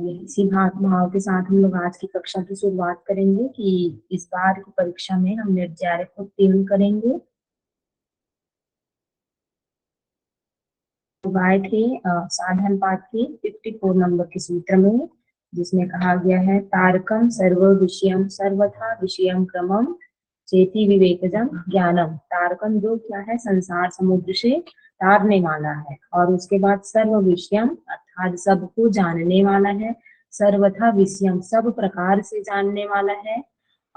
चलिए इसी भाव के साथ हम लोग आज की कक्षा की शुरुआत करेंगे कि इस बार की परीक्षा में हम नेट जेआरएफ को उत्तीर्ण करेंगे। तो आए थे साधन पाठ के 54 नंबर के सूत्र में, जिसमें कहा गया है तारकम सर्व विषयम सर्वथा विषयम क्रमम चेति विवेकजम ज्ञानम। तारकम जो क्या है, संसार समुद्र से तारने वाला है, और उसके बाद सर्व विषयम अर्थात सबको जानने वाला है, सर्वथा विषयम सब प्रकार से जानने वाला है,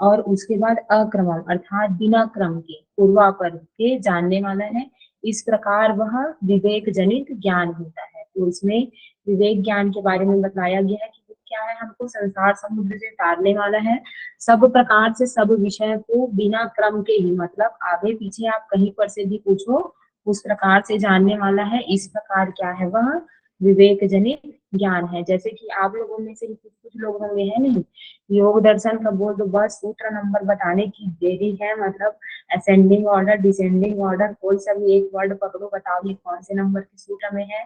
और उसके बाद अक्रमम अर्थात बिना क्रम के पूर्वापर के जानने वाला है। इस प्रकार वह विवेक जनित ज्ञान होता है। तो इसमें विवेक ज्ञान के बारे में बताया गया है कि वो क्या है, हमको संसार समुद्र से तारने वाला है, सब प्रकार से सब विषय को बिना क्रम के ही, मतलब आगे पीछे आप कहीं पर से भी पूछो उस प्रकार से जानने वाला है। इस प्रकार क्या है, वह विवेक जनित ज्ञान है। जैसे कि आप लोगों में से कुछ लोग होंगे, है नहीं, योग दर्शन का बोल दो, बस सूत्र नंबर बताने की देरी है, मतलब असेंडिंग ऑर्डर डिसेंडिंग ऑर्डर कोई सा भी एक वर्ड पकड़ो, बताओ ये कौन से नंबर के सूत्र में है।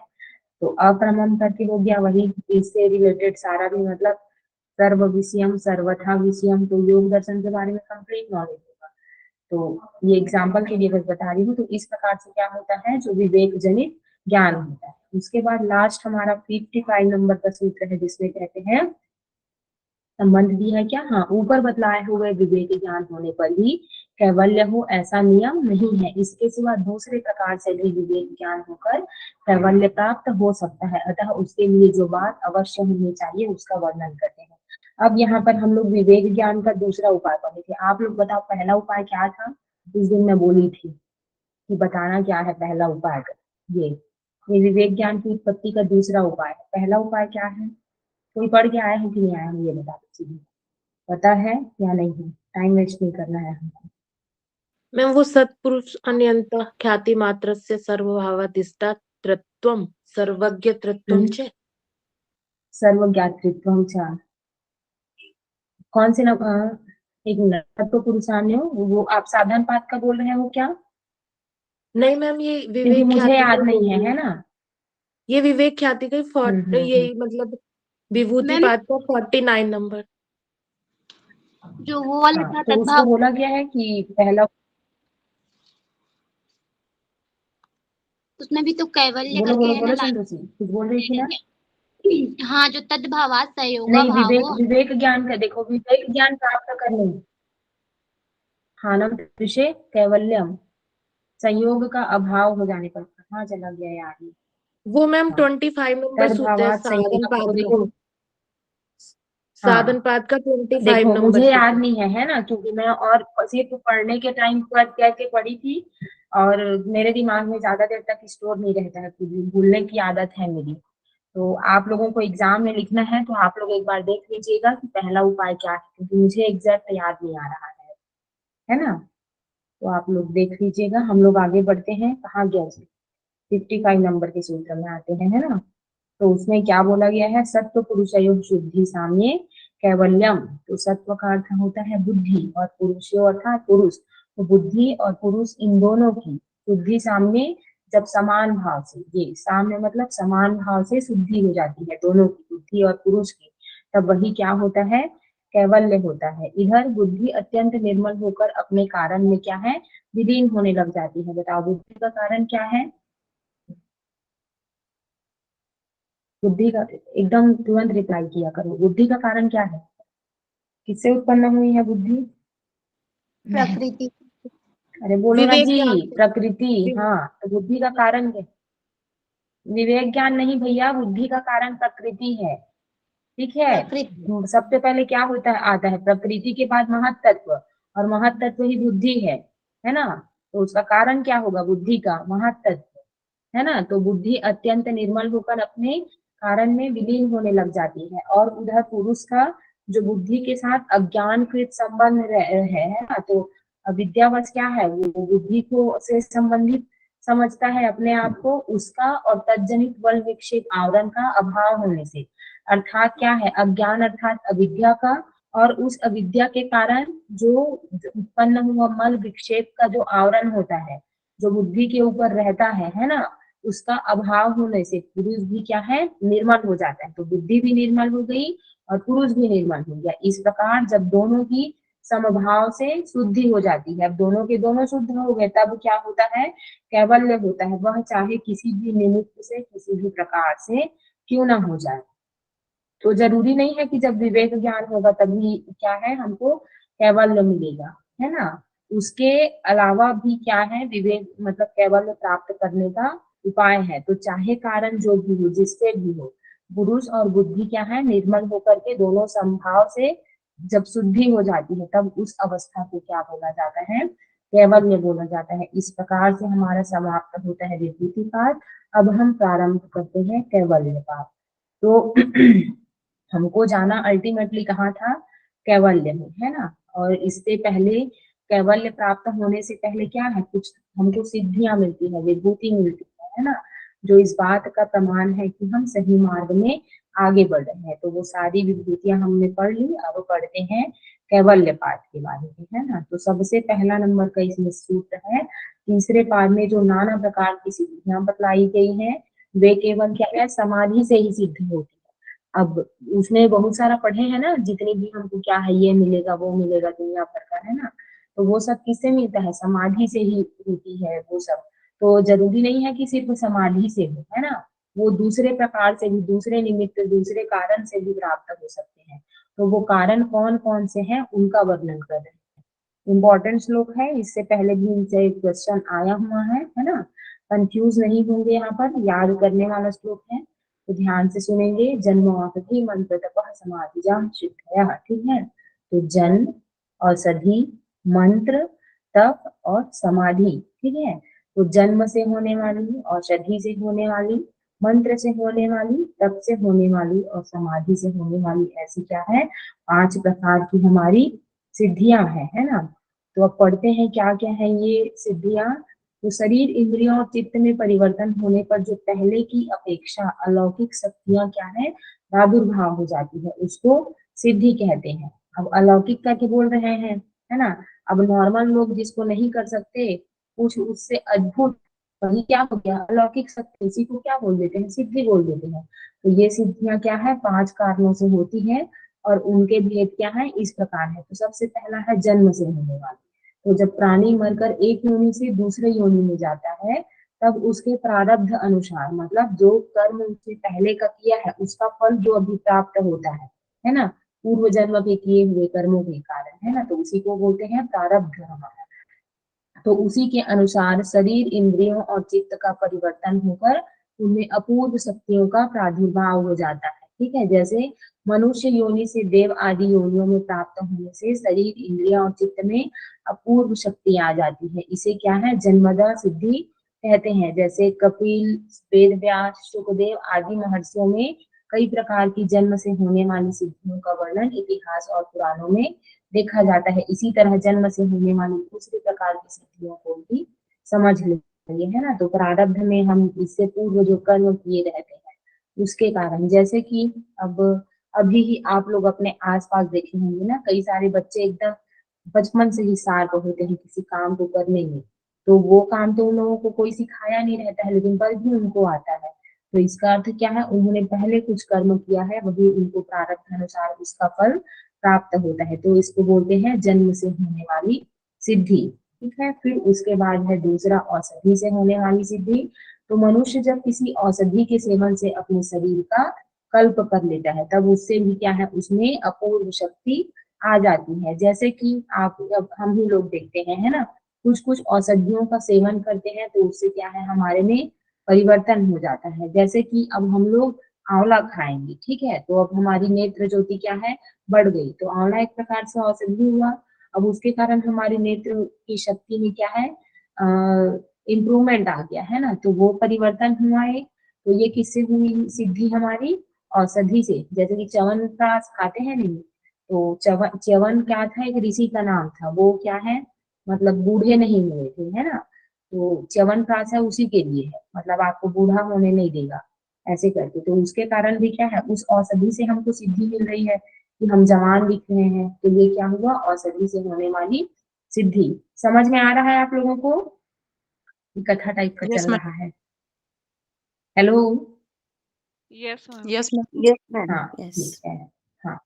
तो अक्रमम करके हो गया, वही इससे रिलेटेड सारा भी, मतलब सर्व विषयम सर्वथा विषयम, तो योग दर्शन के बारे में कंप्लीट नॉलेज होगा। तो ये एग्जाम्पल के लिए बस बता रही हूँ। तो इस प्रकार से क्या होता है, जो विवेक जनित ज्ञान होता है। उसके बाद लास्ट हमारा 55 नंबर का सूत्र है, जिसमें कहते हैं संबंध भी है क्या, हाँ, ऊपर बतलाए हुए विवेक ज्ञान होने पर ही कैवल्य हो ऐसा नियम नहीं है, इसके सिवा दूसरे प्रकार से भी विवेक ज्ञान होकर कैवल्य प्राप्त हो सकता है, अतः उसके लिए जो बात अवश्य होनी चाहिए उसका वर्णन करते हैं। अब यहाँ पर हम लोग विवेक ज्ञान का दूसरा उपाय पढ़े थे। आप लोग बताओ पहला उपाय क्या था, उस दिन मैं बोली थी कि बताना क्या है पहला उपाय। ये विवेक ज्ञान की उत्पत्ति का दूसरा उपाय है। पहला उपाय क्या है, कोई पढ़ के आया है कि नहीं आया है, ये बता दीजिए, पता है या नहीं है, टाइम वेस्ट नहीं करना है हमको। मैम वो सत्पुरुष अन्यंत ख्याति मात्र से सर्वभावाधिष्ठातृत्वम सर्वज्ञतृत्वम च सर्वज्ञातृत्वम च, कौन से एक मिनट, तत्व पुरुषान्यो, वो आप साधन पाठ का बोल रहे हो क्या? नहीं मैम, ये क्योंकि विवेक मुझे ख्याति याद का नहीं है, बोल है ना। ये विवेक ख्याति का ये हम्म। मतलब विभूति मैम पाठ का 49 नंबर। जो वो वाला हाँ, था तो उसको तद्भाव, बोला गया है कि पहला, उसमें भी तो कैवल्य बोलो करके बोलो है ना बोलो संतोषी, कुछ बोल रही थी ना। हाँ, जो तद्भावात सहयोगा नहीं, विवेक भावो, विवेक ज्ञान का देखो, विवेक ज्ञान प्राप्त करने, हानम विषय कैवल्यम, संयोग का अभाव हो जाने पर कहाँ चला गया यार ये? वो मैम हाँ, 25 नंबर सूत्र है तद्भावात साधन संयोग, पाठ आपको का। देखो, साधन हाँ पाठ का 25 देखो नंबर मुझे याद सूत्र। नहीं है ना, क्योंकि मैं और सिर्फ पढ़ने के टाइम पर कह के पढ़ी थी, और मेरे दिमाग में ज्यादा देर तक स्टोर नहीं रहता है, कुछ भी भूलने की आदत है मेरी। तो आप लोगों को एग्जाम में लिखना है तो आप लोग एक बार देख लीजिएगा कि पहला उपाय क्या है, क्योंकि मुझे एग्जैक्ट याद नहीं आ रहा है ना। तो आप लोग देख लीजिएगा। हम लोग आगे बढ़ते हैं, कहाँ गया, 55 नंबर के सूत्र में आते हैं, है ना। तो उसमें क्या बोला गया है, सत्व पुरुषयो शुद्धि साम्ये कैवल्यम। तो सत्व का अर्थ होता है बुद्धि, और पुरुषयो अर्थात पुरुष, तो बुद्धि और पुरुष इन दोनों की शुद्धि साम्ये, जब समान भाव से, ये साम्य मतलब समान भाव से शुद्धि हो जाती है दोनों की, बुद्धि और पुरुष की, तब वही क्या होता है, कैवल्य होता है। इधर बुद्धि अत्यंत निर्मल होकर अपने कारण में क्या है, विलीन होने लग जाती है। बताओ बुद्धि का कारण क्या है, बुद्धि का, एकदम तुरंत रिप्लाई किया करो, बुद्धि का कारण क्या है, किससे उत्पन्न हुई है बुद्धि? प्रकृति, अरे बोलो ना विवेक जी, ज्ञान प्रकृति। विवेक- हाँ, तो बुद्धि का कारण क्या, विवेक ज्ञान नहीं भैया, बुद्धि का कारण प्रकृति है, ठीक है। प्रकृति, सबसे पहले क्या होता है, आता है प्रकृति के बाद महत्तत्व, और महत्तत्व ही बुद्धि है ना। तो उसका कारण क्या होगा, बुद्धि का महत्तत्व, है ना। तो बुद्धि अत्यंत निर्मल होकर अपने कारण में विलीन होने लग जाती है, और उधर पुरुष का जो बुद्धि के साथ अज्ञान कृत संबंध है ना, तो अविद्यावश क्या है, वो बुद्धि को से संबंधित समझता है अपने आप को, उसका और तज्जनित बल विक्षेप आवरण का अभाव होने से, अर्थात क्या है, अज्ञान अर्थात अविद्या का, और उस अविद्या के कारण जो उत्पन्न हुआ मल विक्षेप का जो आवरण होता है, जो बुद्धि के ऊपर रहता है ना, उसका अभाव होने से पुरुष भी क्या है, निर्मल हो जाता है। तो बुद्धि भी निर्मल हो गई और पुरुष भी निर्मल हो गया। इस प्रकार जब दोनों की समभाव से शुद्धि हो जाती है, अब दोनों के दोनों शुद्ध हो गए, तब क्या होता है, कैवल्य होता है। वह चाहे किसी भी निमित्त से, किसी भी प्रकार से क्यों ना हो जाए। तो जरूरी नहीं है कि जब विवेक ज्ञान होगा तभी क्या है, हमको कैवल्य मिलेगा, है ना। उसके अलावा भी क्या है, विवेक मतलब कैवल्य प्राप्त करने का उपाय है। तो चाहे कारण जो भी हो, जिससे भी हो, पुरुष और बुद्धि क्या है, निर्मल होकर के दोनों समभाव से जब शुद्धि हो जाती है, तब उस अवस्था को क्या बोला जाता है, कैवल्य बोला जाता है। इस प्रकार से हमारा समाप्त होता है विभूति पाठ। अब हम प्रारंभ करते हैं कैवल्य पाठ। तो हमको जाना अल्टीमेटली कहाँ था, कैवल्य में, है ना। और इससे पहले कैवल्य प्राप्त होने से पहले क्या है, कुछ हमको सिद्धियां मिलती है, विभूति मिलती है ना, जो इस बात का प्रमाण है कि हम सही मार्ग में आगे बढ़ रहे हैं। तो वो सारी विभूतियां हमने पढ़ ली। अब पढ़ते हैं कैवल्य पाठ के बारे में, है ना। तो सबसे पहला नंबर का इसमें सूत्र है, तीसरे पाठ में जो नाना प्रकार की सिद्धियां बतलाई गई है, वे केवल क्या है, समाधि से ही सिद्ध होती है। अब उसमें बहुत सारा पढ़े हैं ना, जितनी भी हमको क्या है, ये मिलेगा वो मिलेगा दुनिया भर का, है ना। तो वो सब किससे मिलता है, समाधि से ही होती है वो सब। तो जरूरी नहीं है कि सिर्फ समाधि से हो, है ना। वो दूसरे प्रकार से भी, दूसरे निमित्त, दूसरे कारण से भी प्राप्त हो सकते हैं। तो वो कारण कौन कौन से हैं, उनका वर्णन कर रहे हैं। इम्पोर्टेंट श्लोक है, इससे पहले भी इनसे एक क्वेश्चन आया हुआ है ना। कंफ्यूज नहीं होंगे, यहाँ पर याद करने वाला श्लोक है, तो ध्यान से सुनेंगे। जन्म मंत्र तपः समाधिजा सिद्धयः, ठीक है। तो जन्म, औषधि, मंत्र, तप और समाधि, ठीक है। तो जन्म से होने वाली, औषधि से होने वाली, मंत्र से होने वाली, तप से होने वाली और समाधि से होने वाली, ऐसी क्या है, 5 प्रकार की हमारी सिद्धियां हैं, है ना। तो अब पढ़ते हैं क्या क्या है ये सिद्धियां। तो शरीर, इंद्रियों और चित्त में परिवर्तन होने पर जो पहले की अपेक्षा अलौकिक शक्तियां क्या है, प्रादुर्भाव हो जाती है, उसको सिद्धि कहते हैं। अब अलौकिक का क्या बोल रहे हैं, है ना। अब नॉर्मल लोग जिसको नहीं कर सकते, कुछ उससे अद्भुत, वही क्या हो गया, अलौकिक शक्ति, इसी को क्या बोल देते हैं, सिद्धि बोल देते हैं। तो ये सिद्धियां क्या है, 5 कारणों से होती है और उनके भेद क्या है, इस प्रकार है। तो सबसे पहला है जन्म से होने वाली। तो जब प्राणी मरकर एक योनि से दूसरे योनि में जाता है, तब उसके प्रारब्ध अनुसार, मतलब जो कर्म उसने पहले का किया है, उसका फल जो अभी प्राप्त होता है ना, पूर्व जन्म के किए हुए कर्मों के कारण, है ना। तो उसी को बोलते हैं प्रारब्ध हमारा। तो उसी के अनुसार शरीर, इंद्रियों और चित्त का परिवर्तन होकर उनमें अपूर्व शक्तियों का प्रादुर्भाव हो जाता है, ठीक है। जैसे मनुष्य योनि से देव आदि योनियों में प्राप्त होने से शरीर, इंद्रियों और चित्त में अपूर्व शक्ति आ जाती है, इसे क्या है, जन्मदा सिद्धि कहते हैं। जैसे कपिल, वेद व्यास, शुकदेव आदि महर्षियों में कई प्रकार की जन्म से होने वाली सिद्धियों का वर्णन इतिहास और पुराणों में देखा जाता है। इसी तरह जन्म से होने वाली दूसरी प्रकार की सिद्धियों को भी समझ लेंगे, है ना। तो प्रारब्ध में हम इससे पूर्व जो कर्म किए रहते हैं उसके कारण, जैसे कि अब अभी ही आप लोग अपने आसपास देखे होंगे ना, कई सारे बच्चे एकदम बचपन से ही शार्प होते हैं किसी काम को करने में। तो वो काम तो उन लोगों को कोई सिखाया नहीं रहता है, लेकिन पर भी उनको आता है। तो इसका अर्थ क्या है, उन्होंने पहले कुछ कर्म किया है, वही उनको प्रारब्ध अनुसार उसका फल प्राप्त होता है। तो इसको बोलते हैं जन्म से होने वाली सिद्धि, ठीक है। फिर उसके बाद है दूसरा, औषधि से होने वाली सिद्धि। तो मनुष्य जब किसी औषधि के सेवन से अपने शरीर का कल्प कर लेता है, तब उससे भी क्या है, उसमें अपूर्व शक्ति आ जाती है। जैसे कि आप, अब हम ही लोग देखते हैं, है ना, कुछ कुछ औषधियों का सेवन करते हैं तो उससे क्या है, हमारे में परिवर्तन हो जाता है। जैसे कि अब हम लोग आंवला खाएंगे, ठीक है, तो अब हमारी नेत्र ज्योति क्या है, बढ़ गई। तो आंवला एक प्रकार से औषधि हुआ। अब उसके कारण हमारी नेत्र की शक्ति में क्या है, इम्प्रूवमेंट आ गया, है ना। तो वो परिवर्तन हुआ है। तो ये किससे हुई सिद्धि हमारी, औषधि से। जैसे कि च्यवनप्राश खाते हैं नहीं, तो च्यवन क्या था, एक ऋषि का नाम था। वो क्या है, मतलब बूढ़े नहीं हुए थे, है ना। तो च्यवनप्राश है उसी के लिए है, मतलब आपको बूढ़ा होने नहीं देगा, ऐसे करके। तो उसके कारण भी क्या है, उस औषधि से हमको सिद्धि मिल रही है कि हम जवान दिख रहे हैं। तो ये क्या हुआ, औषधि से होने वाली सिद्धि। समझ में आ रहा है आप लोगों को, कथा टाइप का यस चल मैम। रहा है। Hello. Yes, ma'am. Yes, ma'am. Yes, ma'am. हाँ Yes. ठीक है। हाँ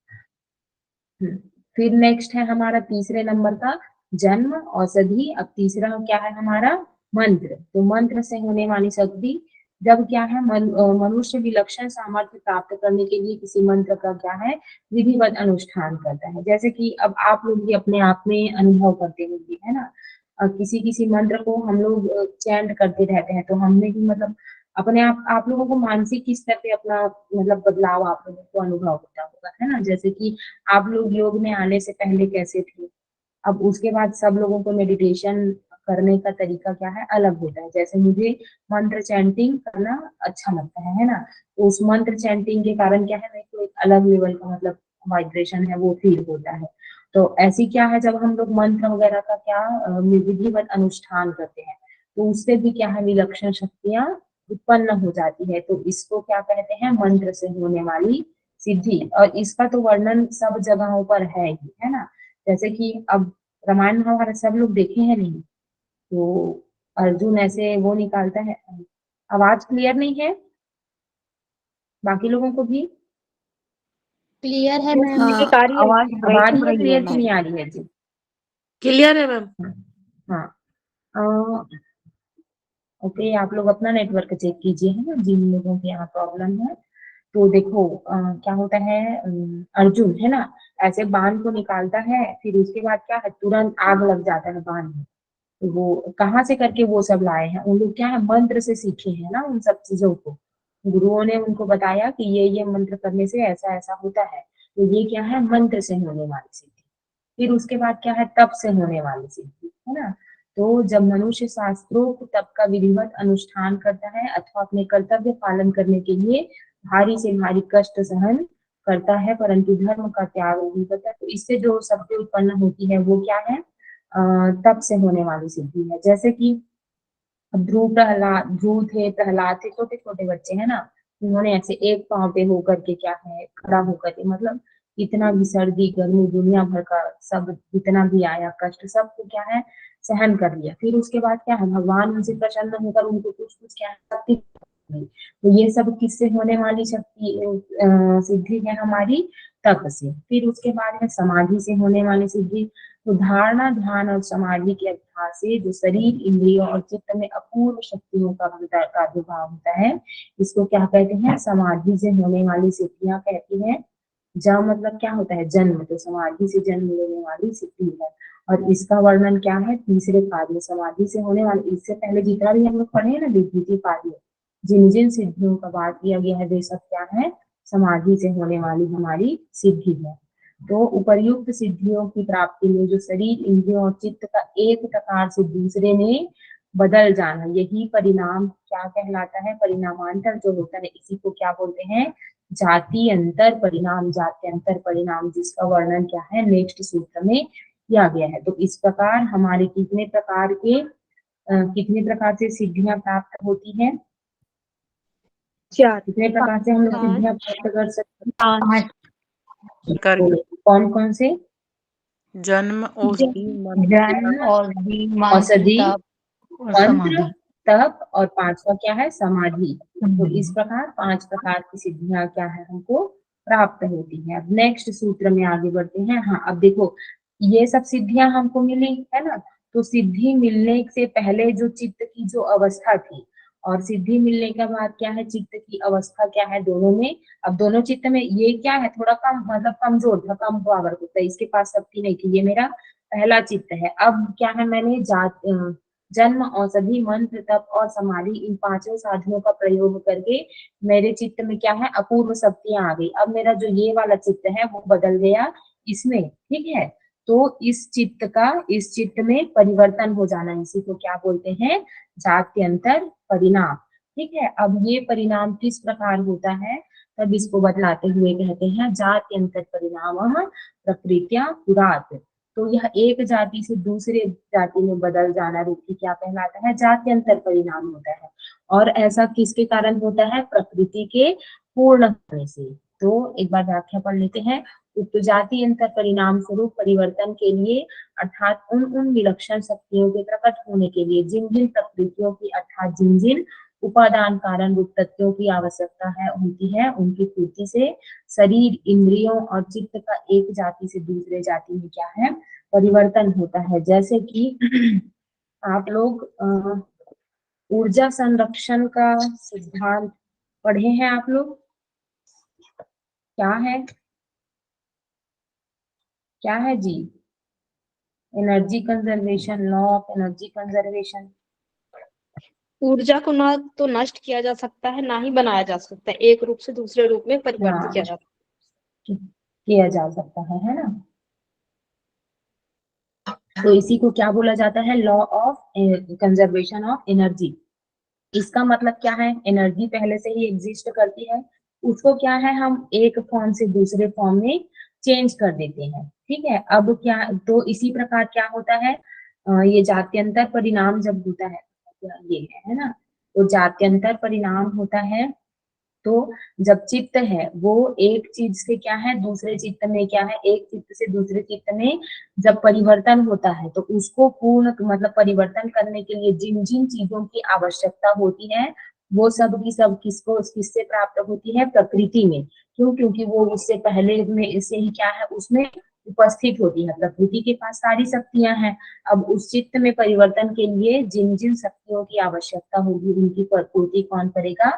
फिर नेक्स्ट है हमारा तीसरे नंबर का जन्म औषधि। अब तीसरा क्या है हमारा मंत्र। तो मंत्र से होने वाली शक्ति जब क्या है मनुष्य विलक्षण सामर्थ्य प्राप्त करने के लिए किसी मंत्र का क्या है विधिवत अनुष्ठान करता है। जैसे कि अब आप लोग भी अपने आप में अनुभव करते होंगे है ना। किसी किसी मंत्र को हम लोग चैंट करते रहते हैं तो हमने भी मतलब अपने आप लोगों को मानसिक स्तर पे अपना मतलब बदलाव आप लोगों को अनुभव होता होगा है ना। जैसे कि आप लोग योग में आने से पहले कैसे थे, अब उसके बाद सब लोगों को मेडिटेशन करने का तरीका क्या है अलग होता है। जैसे मुझे मंत्र चैंटिंग करना अच्छा लगता है ना। तो उस मंत्र चैंटिंग के कारण क्या है मेरे को एक अलग लेवल का मतलब वाइब्रेशन है वो फील होता है। तो ऐसी क्या है जब हम लोग मंत्र वगैरह का क्या विधिवत अनुष्ठान करते हैं तो उससे भी क्या है विलक्षण शक्तियां उत्पन्न हो जाती है। तो इसको क्या कहते हैं मंत्र से होने वाली सिद्धि। और इसका तो वर्णन सब जगहों पर है ही है ना। जैसे कि अब रामायण महाभारत सब लोग देखे हैं नहीं तो अर्जुन ऐसे वो निकालता है। आवाज क्लियर नहीं है बाकी लोगों को भी क्लियर है मैम। एक आ रही है, आवाज आ ब्रेक रही हो है रही है क्लियर की मैम। नहीं आ रही है जी। क्लियर है मैम। हाँ ओके आप लोग अपना नेटवर्क चेक कीजिए है ना जिन लोगों के यहाँ प्रॉब्लम है। तो देखो क्या होता है अर्जुन है ना ऐसे बाण को निकालता है फिर उसके बाद क्या है तुरंत आग लग जाता है बाण में। तो वो कहाँ से करके वो सब लाए हैं उन लोग क्या है मंत्र से सीखे हैं ना उन सब चीजों को। गुरुओं ने उनको बताया कि ये मंत्र करने से ऐसा ऐसा होता है। तो ये क्या है मंत्र से होने वाली सिद्धि। फिर उसके बाद क्या है तप से होने वाली सिद्धि है ना। तो जब मनुष्य शास्त्रोक्त तप का विधिवत अनुष्ठान करता है अथवा अपने कर्तव्य पालन करने के लिए भारी से भारी कष्ट सहन करता है परंतु धर्म का त्याग नहीं करता तो इससे जो शक्ति उत्पन्न होती है वो क्या है तप से होने वाली सिद्धि है। जैसे कि अब ध्रुव थे प्रहलाद थे छोटे छोटे बच्चे है ना। उन्होंने ऐसे एक पांव पे होकर के क्या है खड़ा होकर के मतलब इतना भी सर्दी गर्मी दुनिया भर का सब जितना भी आया कष्ट सबको क्या है सहन कर लिया। फिर उसके बाद क्या है भगवान उनसे प्रसन्न होकर उनको कुछ कुछ क्या है शक्ति दी। तो ये सब किससे होने वाली शक्ति सिद्धि है हमारी तप से। फिर उसके बाद है समाधि से होने वाली सिद्धि। तो धारणा ध्यान और समाधि के अभ्यास से जो शरीर इंद्रियों और चित्त में अपूर्व शक्तियों का प्रादुर्भाव होता है इसको क्या कहते हैं समाधि से होने वाली सिद्धियां कहती हैं। जब मतलब क्या होता है जन्म तो समाधि से जन्म लेने वाली सिद्धि है। और इसका वर्णन क्या है तीसरे पाद में समाधि से होने वाली। इससे पहले जितना भी हम लोग पढ़े हैं ना द्वितीय पाद में जिन जिन सिद्धियों का बात किया गया है वे सब क्या है समाधि से होने वाली हमारी सिद्धि है। तो उपर्युक्त सिद्धियों की प्राप्ति में जो शरीर इंद्रियों और चित्त का एक प्रकार से दूसरे में बदल जाना यही परिणाम क्या कहलाता है परिणामांतर जो होता है इसी को क्या बोलते हैं जाति अंतर परिणाम। जाति अंतर परिणाम जिसका वर्णन क्या है नेक्स्ट सूत्र में किया गया है। तो इस प्रकार हमारे कितने प्रकार से सिद्धियां प्राप्त होती हैं 4 कितने प्रकार से हम लोग पांच। सिद्धियां प्राप्त कर सकते पांच। कर हैं कौन कौन से जन्म औषधि जन्म और औषधि तप और मंत्र समाधि। तप और पांचवा क्या है समाधि। तो इस प्रकार 5 प्रकार की सिद्धियां क्या है हमको प्राप्त होती है। अब नेक्स्ट सूत्र में आगे बढ़ते हैं। हाँ अब देखो ये सब सिद्धियां हमको मिली है ना। तो सिद्धि मिलने से पहले जो चित्त की जो अवस्था थी और सिद्धि मिलने के बाद क्या है चित्त की अवस्था क्या है दोनों में। अब दोनों चित्त में ये क्या है थोड़ा कम मतलब कमजोर था कम पावर होता है इसके पास शक्ति नहीं थी। ये मेरा पहला चित्त है। अब क्या है मैंने जन्म औषधि मंत्र तप और समाधि इन 5 साधनों का प्रयोग करके मेरे चित्त में क्या है अपूर्व शक्तियां आ गई। अब मेरा जो ये वाला चित्त है वो बदल गया इसमें ठीक है। तो इस चित्त में परिवर्तन हो जाना इसी को क्या बोलते हैं जात्यंतर परिणाम। ठीक है अब ये परिणाम किस प्रकार होता है तब इसको बतलाते हुए कहते हैं जात्यंतर परिणाम प्रकृत्या पुरात। तो यह एक जाति से दूसरे जाति में बदल जाना रूप की क्या कहलाता है जात्यंतर परिणाम होता है। और ऐसा किसके कारण होता है प्रकृति के पूर्ण होने से। तो एक बार व्याख्या पढ़ लेते हैं। उक्त जाति अंतर परिणाम स्वरूप परिवर्तन के लिए अर्थात उन विलक्षण शक्तियों के प्रकट होने के लिए जिन जिन प्रकृतियों की अर्थात जिन जिन उपादान कारण रूप तत्वों की आवश्यकता होती है, उनकी पूर्ति से शरीर, इंद्रियों और चित्त का एक जाति से दूसरे जाति में क्या है, परिवर्तन होता है। जैसे कि आप लोग ऊर्जा संरक्षण का सिद्धांत पढ़े हैं आप लोग? क्या है, क्या है जी? Energy conservation, law of energy conservation. ऊर्जा को ना तो नष्ट किया जा सकता है, ना ही बनाया जा सकता है, एक रूप से दूसरे रूप में परिवर्तित किया जा सकता किया जा सकता है ना? तो इसी को क्या बोला जाता है, law of conservation of energy. इसका मतलब क्या है, एनर्जी पहले से ही एग्जिस्ट करती है, उसको क्या है हम एक फॉर्म से दूसरे फॉर्म में चेंज कर देते हैं, ठीक है। अब क्या, तो इसी प्रकार क्या होता है, ये जात्यंतर परिणाम जब होता है, ये है ना, तो जात्यंतर परिणाम होता है, तो जब चित्त है वो एक चीज से क्या है दूसरे चित्त में क्या है, एक चित्त से दूसरे चित्त में जब परिवर्तन होता है, तो उसको पूर्ण मतलब परिवर्तन करने के लिए जिन जिन चीजों की आवश्यकता होती है, वो सब की सब किससे प्राप्त होती है, प्रकृति में। क्यों? क्योंकि वो उससे पहले में इससे ही क्या है, उसमें उपस्थित होती है, प्रकृति के पास सारी शक्तियां हैं। अब उस चित्त में परिवर्तन के लिए जिन जिन शक्तियों की आवश्यकता होगी, उनकी पूर्ति कौन करेगा,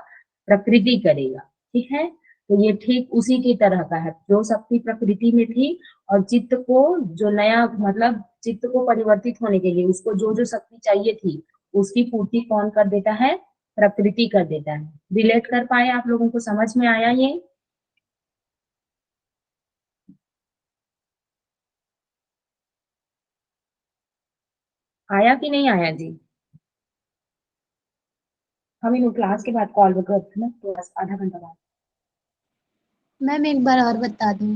प्रकृति करेगा, ठीक है। तो ये ठीक उसी की तरह का है, जो शक्ति प्रकृति में थी और चित्त को जो नया मतलब चित्त को परिवर्तित होने के लिए उसको जो जो शक्ति चाहिए थी, उसकी पूर्ति कौन कर देता है, प्रकृति कर देता है। रिलेट कर पाए आप लोगों को, समझ में आया ये? आया कि नहीं आया जी? हम इन क्लास के बाद कॉल करते ना, तो आधा घंटा बाद। मैम एक बार और बता दूं।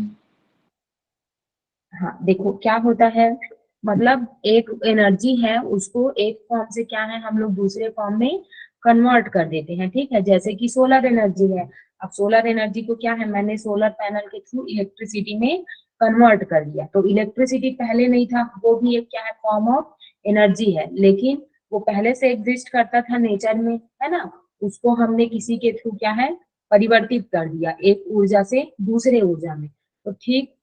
हाँ देखो क्या होता है, मतलब एक एनर्जी है, उसको एक फॉर्म से क्या है हम लोग दूसरे फॉर्म में कन्वर्ट कर देते हैं, ठीक है। जैसे कि सोलर एनर्जी है, अब सोलर एनर्जी को क्या है, मैंने सोलर पैनल के थ्रू इलेक्ट्रिसिटी में कन्वर्ट कर दिया, तो इलेक्ट्रिसिटी पहले नहीं था, वो भी एक क्या है, फॉर्म ऑफ एनर्जी है, लेकिन वो पहले से एग्जिस्ट करता था नेचर में, है ना। उसको हमने किसी के थ्रू क्या है, परिवर्तित कर दिया एक ऊर्जा से दूसरे ऊर्जा में। तो ठीक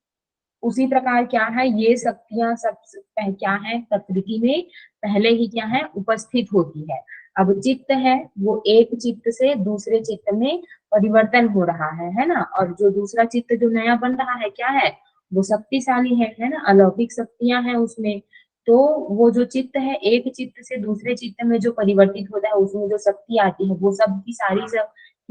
उसी प्रकार क्या है, ये शक्तियां सब क्या है, प्रकृति में पहले ही क्या है, उपस्थित होती है। अब चित्त है वो एक चित्त से दूसरे चित्त में परिवर्तन हो रहा है ना। और जो दूसरा चित्त जो नया बन रहा है क्या है, वो शक्तिशाली है ना, अलौकिक शक्तियां हैं उसमें। तो वो जो चित्त है एक चित्त से दूसरे चित्त में जो परिवर्तित होता है, उसमें जो शक्ति आती है, वो सब की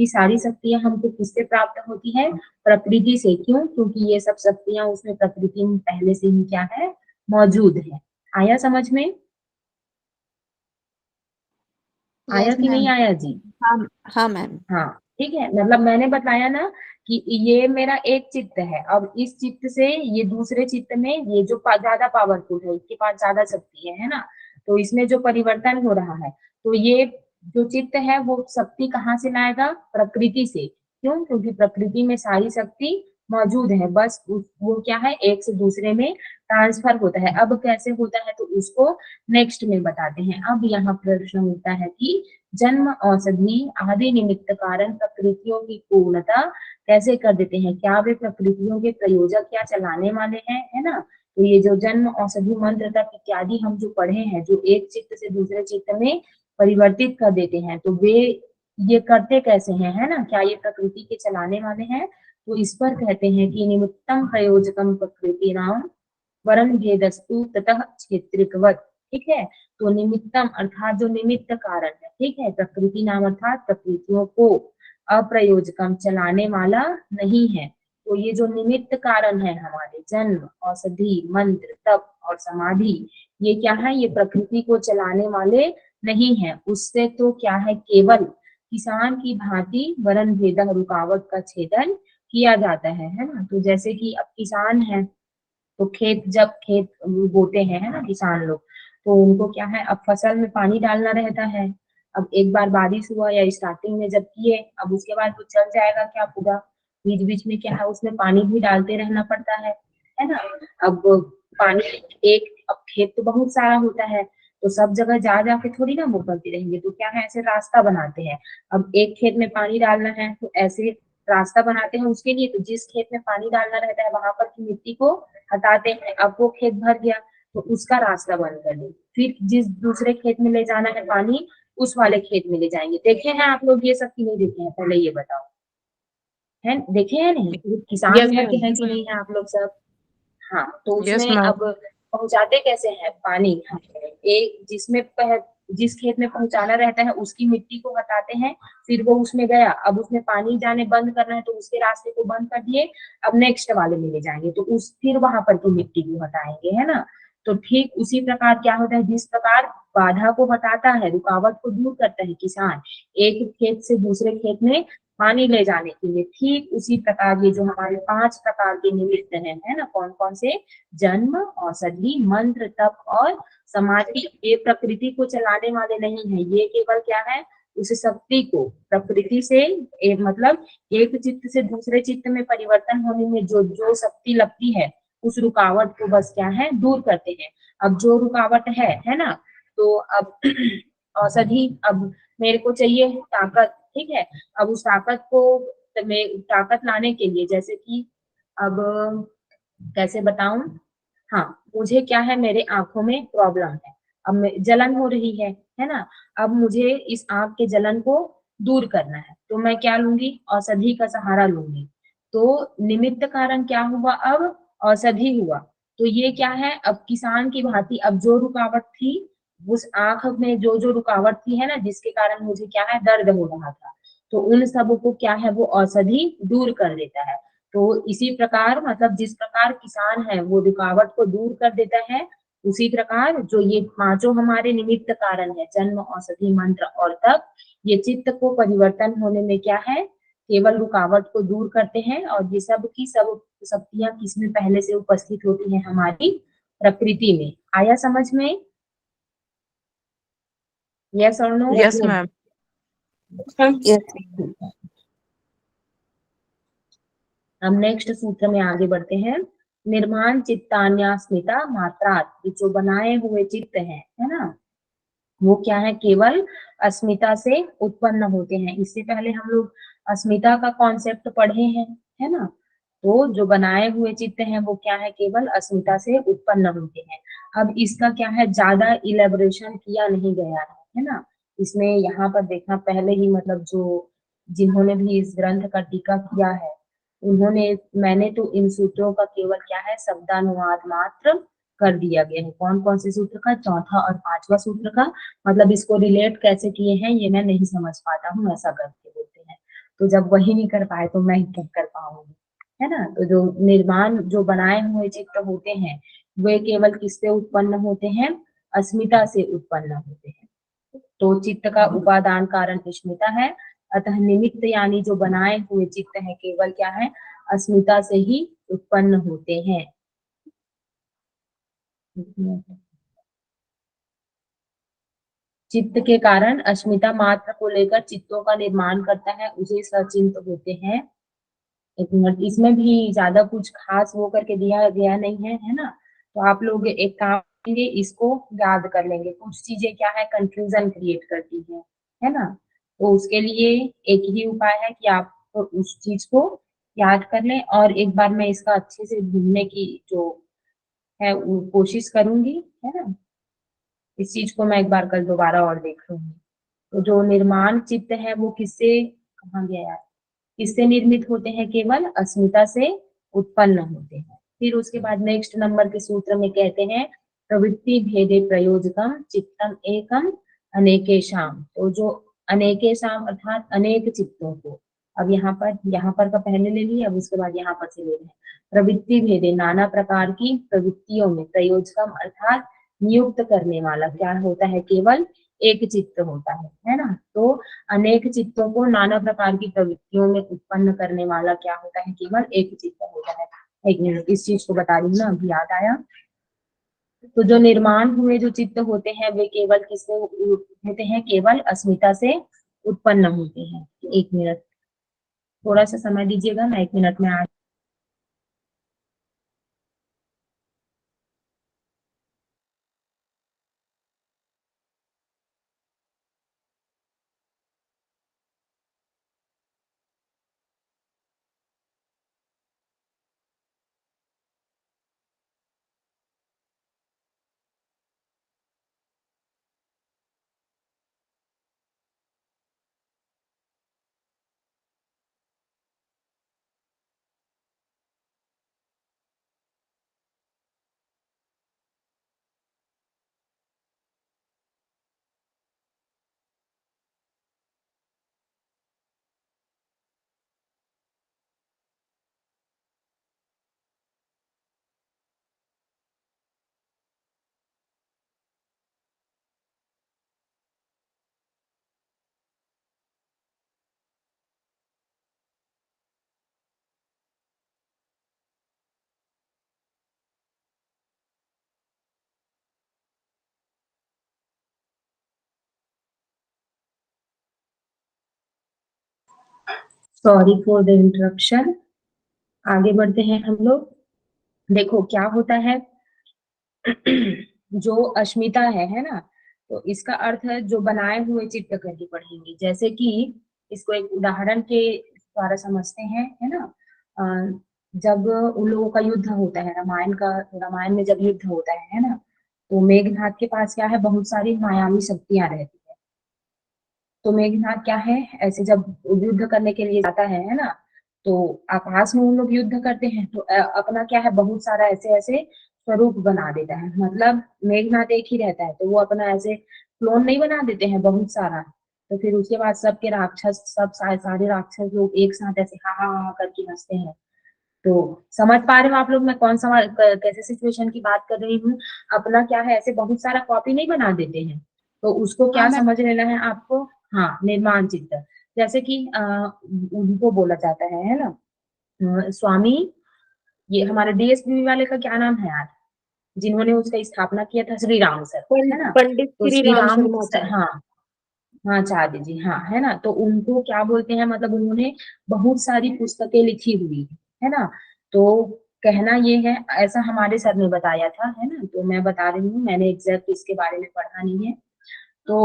सारी शक्तियां हमको किससे प्राप्त होती है, प्रकृति से। क्यों? क्योंकि ये सब शक्तियां उसमें प्रकृति में पहले से ही क्या है, मौजूद है। आया समझ में? आया यस कि नहीं मैम। आया जी? है। हाँ मैम। हाँ ठीक है, मतलब मैंने बताया ना कि ये मेरा एक चित्त है, अब इस चित्त से ये दूसरे चित्त में ये जो ज्यादा पावरफुल है, इसके पास ज्यादा शक्ति है ना, तो इसमें जो परिवर्तन हो रहा है, तो ये जो चित्त है वो शक्ति कहाँ से लाएगा, प्रकृति से। क्यों? क्योंकि प्रकृति में सारी शक्ति मौजूद है, बस वो क्या है, एक से दूसरे में ट्रांसफर होता है। अब कैसे होता है तो उसको नेक्स्ट में बताते हैं। अब यहाँ प्रश्न उठता है कि जन्म, औषधि आदि निमित्त कारण प्रकृतियों की पूर्णता कैसे कर देते हैं, क्या वे प्रकृतियों के प्रयोजक या चलाने वाले हैं, है ना। तो ये जो जन्म, औषधि, मंत्र तक इत्यादि हम जो पढ़े हैं, जो एक चित्त से दूसरे चित्त में परिवर्तित कर देते हैं, तो वे ये करते कैसे हैं, है ना, क्या ये प्रकृति के चलाने वाले हैं? तो इस पर कहते हैं कि निमित्तम प्रयोजकम प्रकृति नाम वरण भेदस्तु ततः क्षेत्रिकवत, ठीक है। तो निमित्तम अर्थात जो निमित्त कारण है, ठीक है, प्रकृति नाम अर्थात प्रकृतियों को, अप्रयोजकम चलाने वाला नहीं है। तो ये जो निमित्त कारण है हमारे, जन्म, औषधि, मंत्र, तप और समाधि, ये क्या है, ये प्रकृति को चलाने वाले नहीं है। उससे तो क्या है, केवल किसान की भांति वरण भेद रुकावट का छेदन किया जाता है ना। तो जैसे कि अब किसान है, तो जब खेत बोते हैं, है ना, किसान लोग, तो उनको क्या है, अब फसल में पानी डालना रहता है। अब एक बार बारिश हुआ या स्टार्टिंग में जब किए, अब उसके बाद वो चल जाएगा क्या पूरा, बीच बीच में क्या है, उसमें पानी भी डालते रहना पड़ता है ना। अब पानी एक, अब खेत तो बहुत सारा होता है, तो सब जगह जा जाके थोड़ी ना वो करते रहेंगे, तो क्या है ऐसे रास्ता बनाते हैं। अब एक खेत में पानी डालना है तो ऐसे रास्ता बनाते हैं उसके लिए, तो जिस खेत में पानी डालना रहता है वहां पर की मिट्टी को हटाते हैं। अब वो खेत भर गया तो उसका रास्ता बंद कर दे, फिर जिस दूसरे खेत में ले जाना है पानी उस वाले खेत में ले जाएंगे। देखे हैं आप लोग ये सब कि नहीं देखे हैं, पहले ये बताओ, है देखे हैं नहीं? किसान यस घर के मैम। हैं कि नहीं है आप लोग सब? हाँ, तो यस उसमें मैम। अब पहुंचाते कैसे हैं पानी? एक जिस खेत में पहुंचाना रहता है उसकी मिट्टी को हटाते हैं, फिर वो उसमें गया, अब उसमें पानी जाने बंद करना है तो उसके रास्ते को बंद कर दिए, अब नेक्स्ट वाले में ले जाएंगे तो उस फिर वहां पर की मिट्टी को हटाएंगे, है ना। तो ठीक उसी प्रकार क्या होता है, जिस प्रकार बाधा को हटाता है, रुकावट को दूर करता है किसान एक खेत से दूसरे खेत में पानी ले जाने के लिए, ठीक उसी प्रकार ये जो हमारे 5 प्रकार के निमित्त हैं, है ना, कौन कौन से? जन्म, औषधि, मंत्र, तप और समाधि। ये प्रकृति को चलाने वाले नहीं है, ये केवल क्या है, उस शक्ति को प्रकृति से मतलब एक चित्त से दूसरे चित्त में परिवर्तन होने में जो जो शक्ति लगती है उस रुकावट को बस क्या है, दूर करते हैं। अब जो रुकावट है ना, तो अब औषधि, अब मेरे को चाहिए ताकत, ठीक है। अब उस ताकत को ताकत लाने के लिए, जैसे कि अब कैसे बताऊं, हाँ, मुझे क्या है, मेरे आंखों में प्रॉब्लम है, अब जलन हो रही है ना। अब मुझे इस आंख के जलन को दूर करना है तो मैं क्या लूंगी, औषधि का सहारा लूंगी। तो निमित्त कारण क्या हुआ, अब औषधि हुआ। तो ये क्या है, अब किसान की भांति अब जो रुकावट थी उस आंख में, जो जो रुकावट थी है ना, जिसके कारण मुझे क्या है, दर्द हो रहा था, तो उन सब को क्या है, वो औषधि दूर कर देता है। तो इसी प्रकार मतलब जिस प्रकार किसान है वो रुकावट को दूर कर देता है, उसी प्रकार जो ये पांचों हमारे निमित्त कारण है, जन्म, औषधि, मंत्र और तप, ये चित्त को परिवर्तन होने में क्या है, केवल रुकावट को दूर करते हैं। और ये सब की सब शक्तियां किसमें पहले से उपस्थित होती हैं, हमारी प्रकृति में। आया समझ में? यस और नो? Yes ma'am. हम नेक्स्ट सूत्र में आगे बढ़ते हैं। निर्माण चित्तान्यास्मिता मात्रात, जो बनाए हुए चित्त है ना, वो क्या है, केवल अस्मिता से उत्पन्न होते हैं। इससे पहले हम लोग अस्मिता का कॉन्सेप्ट पढ़े हैं, है ना। तो जो बनाए हुए चित्त हैं वो क्या है, केवल अस्मिता से उत्पन्न होते हैं। अब इसका क्या है, ज्यादा इलेबोरेशन किया नहीं गया है ना। इसमें यहाँ पर देखना, पहले ही मतलब जो जिन्होंने भी इस ग्रंथ का टीका किया है उन्होंने, मैंने तो इन सूत्रों का केवल क्या है, शब्दानुवाद मात्र कर दिया गया है। कौन कौन से सूत्र का, चौथा और पांचवा सूत्र का, मतलब इसको रिलेट कैसे किए हैं ये मैं नहीं समझ पाता हूँ, ऐसा करके बोलते हैं। तो जब वही नहीं कर पाए तो मैं क्या कर पाऊंगी, है ना। तो जो निर्माण, जो बनाए हुए चित्त होते हैं वे केवल किससे उत्पन्न होते हैं, अस्मिता से उत्पन्न होते हैं। तो चित्त का उपादान कारण अस्मिता है, अतः निमित्त यानी जो बनाए हुए चित्त है केवल क्या है, अस्मिता से ही उत्पन्न होते हैं। चित्त के कारण अस्मिता मात्र को लेकर चित्तों का निर्माण करता है, उसे सचिंत होते हैं। एक मिनट, इसमें भी ज्यादा कुछ खास वो करके दिया गया नहीं है ना। तो आप लोग एक काम करेंगे, इसको याद कर लेंगे। कुछ चीजें क्या है, कंफ्यूजन क्रिएट करती है ना। तो उसके लिए एक ही उपाय है कि आप उस चीज को याद कर लें, और एक बार मैं इसका अच्छे से ढूंढने की जो है वो कोशिश करूंगी, है ना। इस चीज को मैं एक बार कल दोबारा और देख लूंगी। तो जो निर्माण चित्त है वो किससे, कहाँ गया यार, किससे निर्मित होते हैं, केवल अस्मिता से उत्पन्न होते हैं। फिर उसके बाद नेक्स्ट नंबर के सूत्र में कहते हैं, प्रवृत्ति भेदे प्रयोजकम चित्तम एकम अनेकेशाम। तो जो अनेकेशाम अर्थात अनेक चित्तों को, अब यहाँ पर का पहले ले लिए, अब उसके बाद यहाँ पर से ले रहे हैं। प्रवृत्ति भेदे, नाना प्रकार की प्रवृत्तियों में, प्रयोजकम अर्थात नियुक्त करने वाला क्या होता है, केवल एक चित्त होता है ना। तो अनेक चित्तों को नाना प्रकार की प्रवृत्तियों में उत्पन्न करने वाला क्या होता है, केवल एक चित्त होता है। एक मिनट, इस चीज को बता रही हूँ ना, अभी याद आया। तो जो निर्माण हुए जो चित्त होते हैं वे केवल किससे होते हैं, केवल अस्मिता से उत्पन्न होते हैं। एक मिनट, थोड़ा सा समय दीजिएगा, मैं 1 मिनट में आ सॉरी फॉर द इंटरप्शन। आगे बढ़ते हैं हम लोग। देखो क्या होता है जो अस्मिता है ना, तो इसका अर्थ है जो बनाए हुए चित्त करके पढ़ेंगे। जैसे कि इसको एक उदाहरण के द्वारा समझते हैं, है ना। जब उन लोगों का युद्ध होता है, रामायण में जब युद्ध होता है ना, तो मेघनाथ के पास क्या है, बहुत सारी मायावी शक्तियां रहती है। तो मेघनाथ क्या है, ऐसे जब युद्ध करने के लिए जाता है ना, तो आकाश में उन लोग युद्ध करते हैं, तो अपना क्या है, बहुत सारा ऐसे ऐसे स्वरूप बना देता है। मतलब मेघनाथ एक ही रहता है, तो वो अपना ऐसे क्लोन नहीं बना देते हैं बहुत सारा। तो फिर उसके बाद सबके राक्षस, सब सारे राक्षस लोग एक साथ ऐसे हा हा हा करके हंसते हैं। तो समझ पा रहे हो आप लोग मैं कौन सा कैसे सिचुएशन की बात कर रही हूँ। अपना क्या है, ऐसे बहुत सारा कॉपी नहीं बना देते हैं, तो उसको हाँ क्या मैम। समझ लेना है आपको। हाँ, निर्माण चित्त। जैसे कि उनको बोला जाता है ना, स्वामी, ये हमारे डीएसपी वाले का क्या नाम है यार, जिन्होंने उसका स्थापना किया था, श्री राम सर, है ना। पंडित तो श्री श्री राम राम शर्मा सर, आचार्य। हाँ हाँ, आचार्य जी, हाँ, है ना। तो उनको क्या बोलते हैं, मतलब उन्होंने बहुत सारी पुस्तकें लिखी हुई है ना। तो कहना ये है, ऐसा हमारे सर ने बताया था, है ना। तो मैं बता रही हूँ, मैंने एग्जैक्ट इसके बारे में पढ़ा नहीं है। तो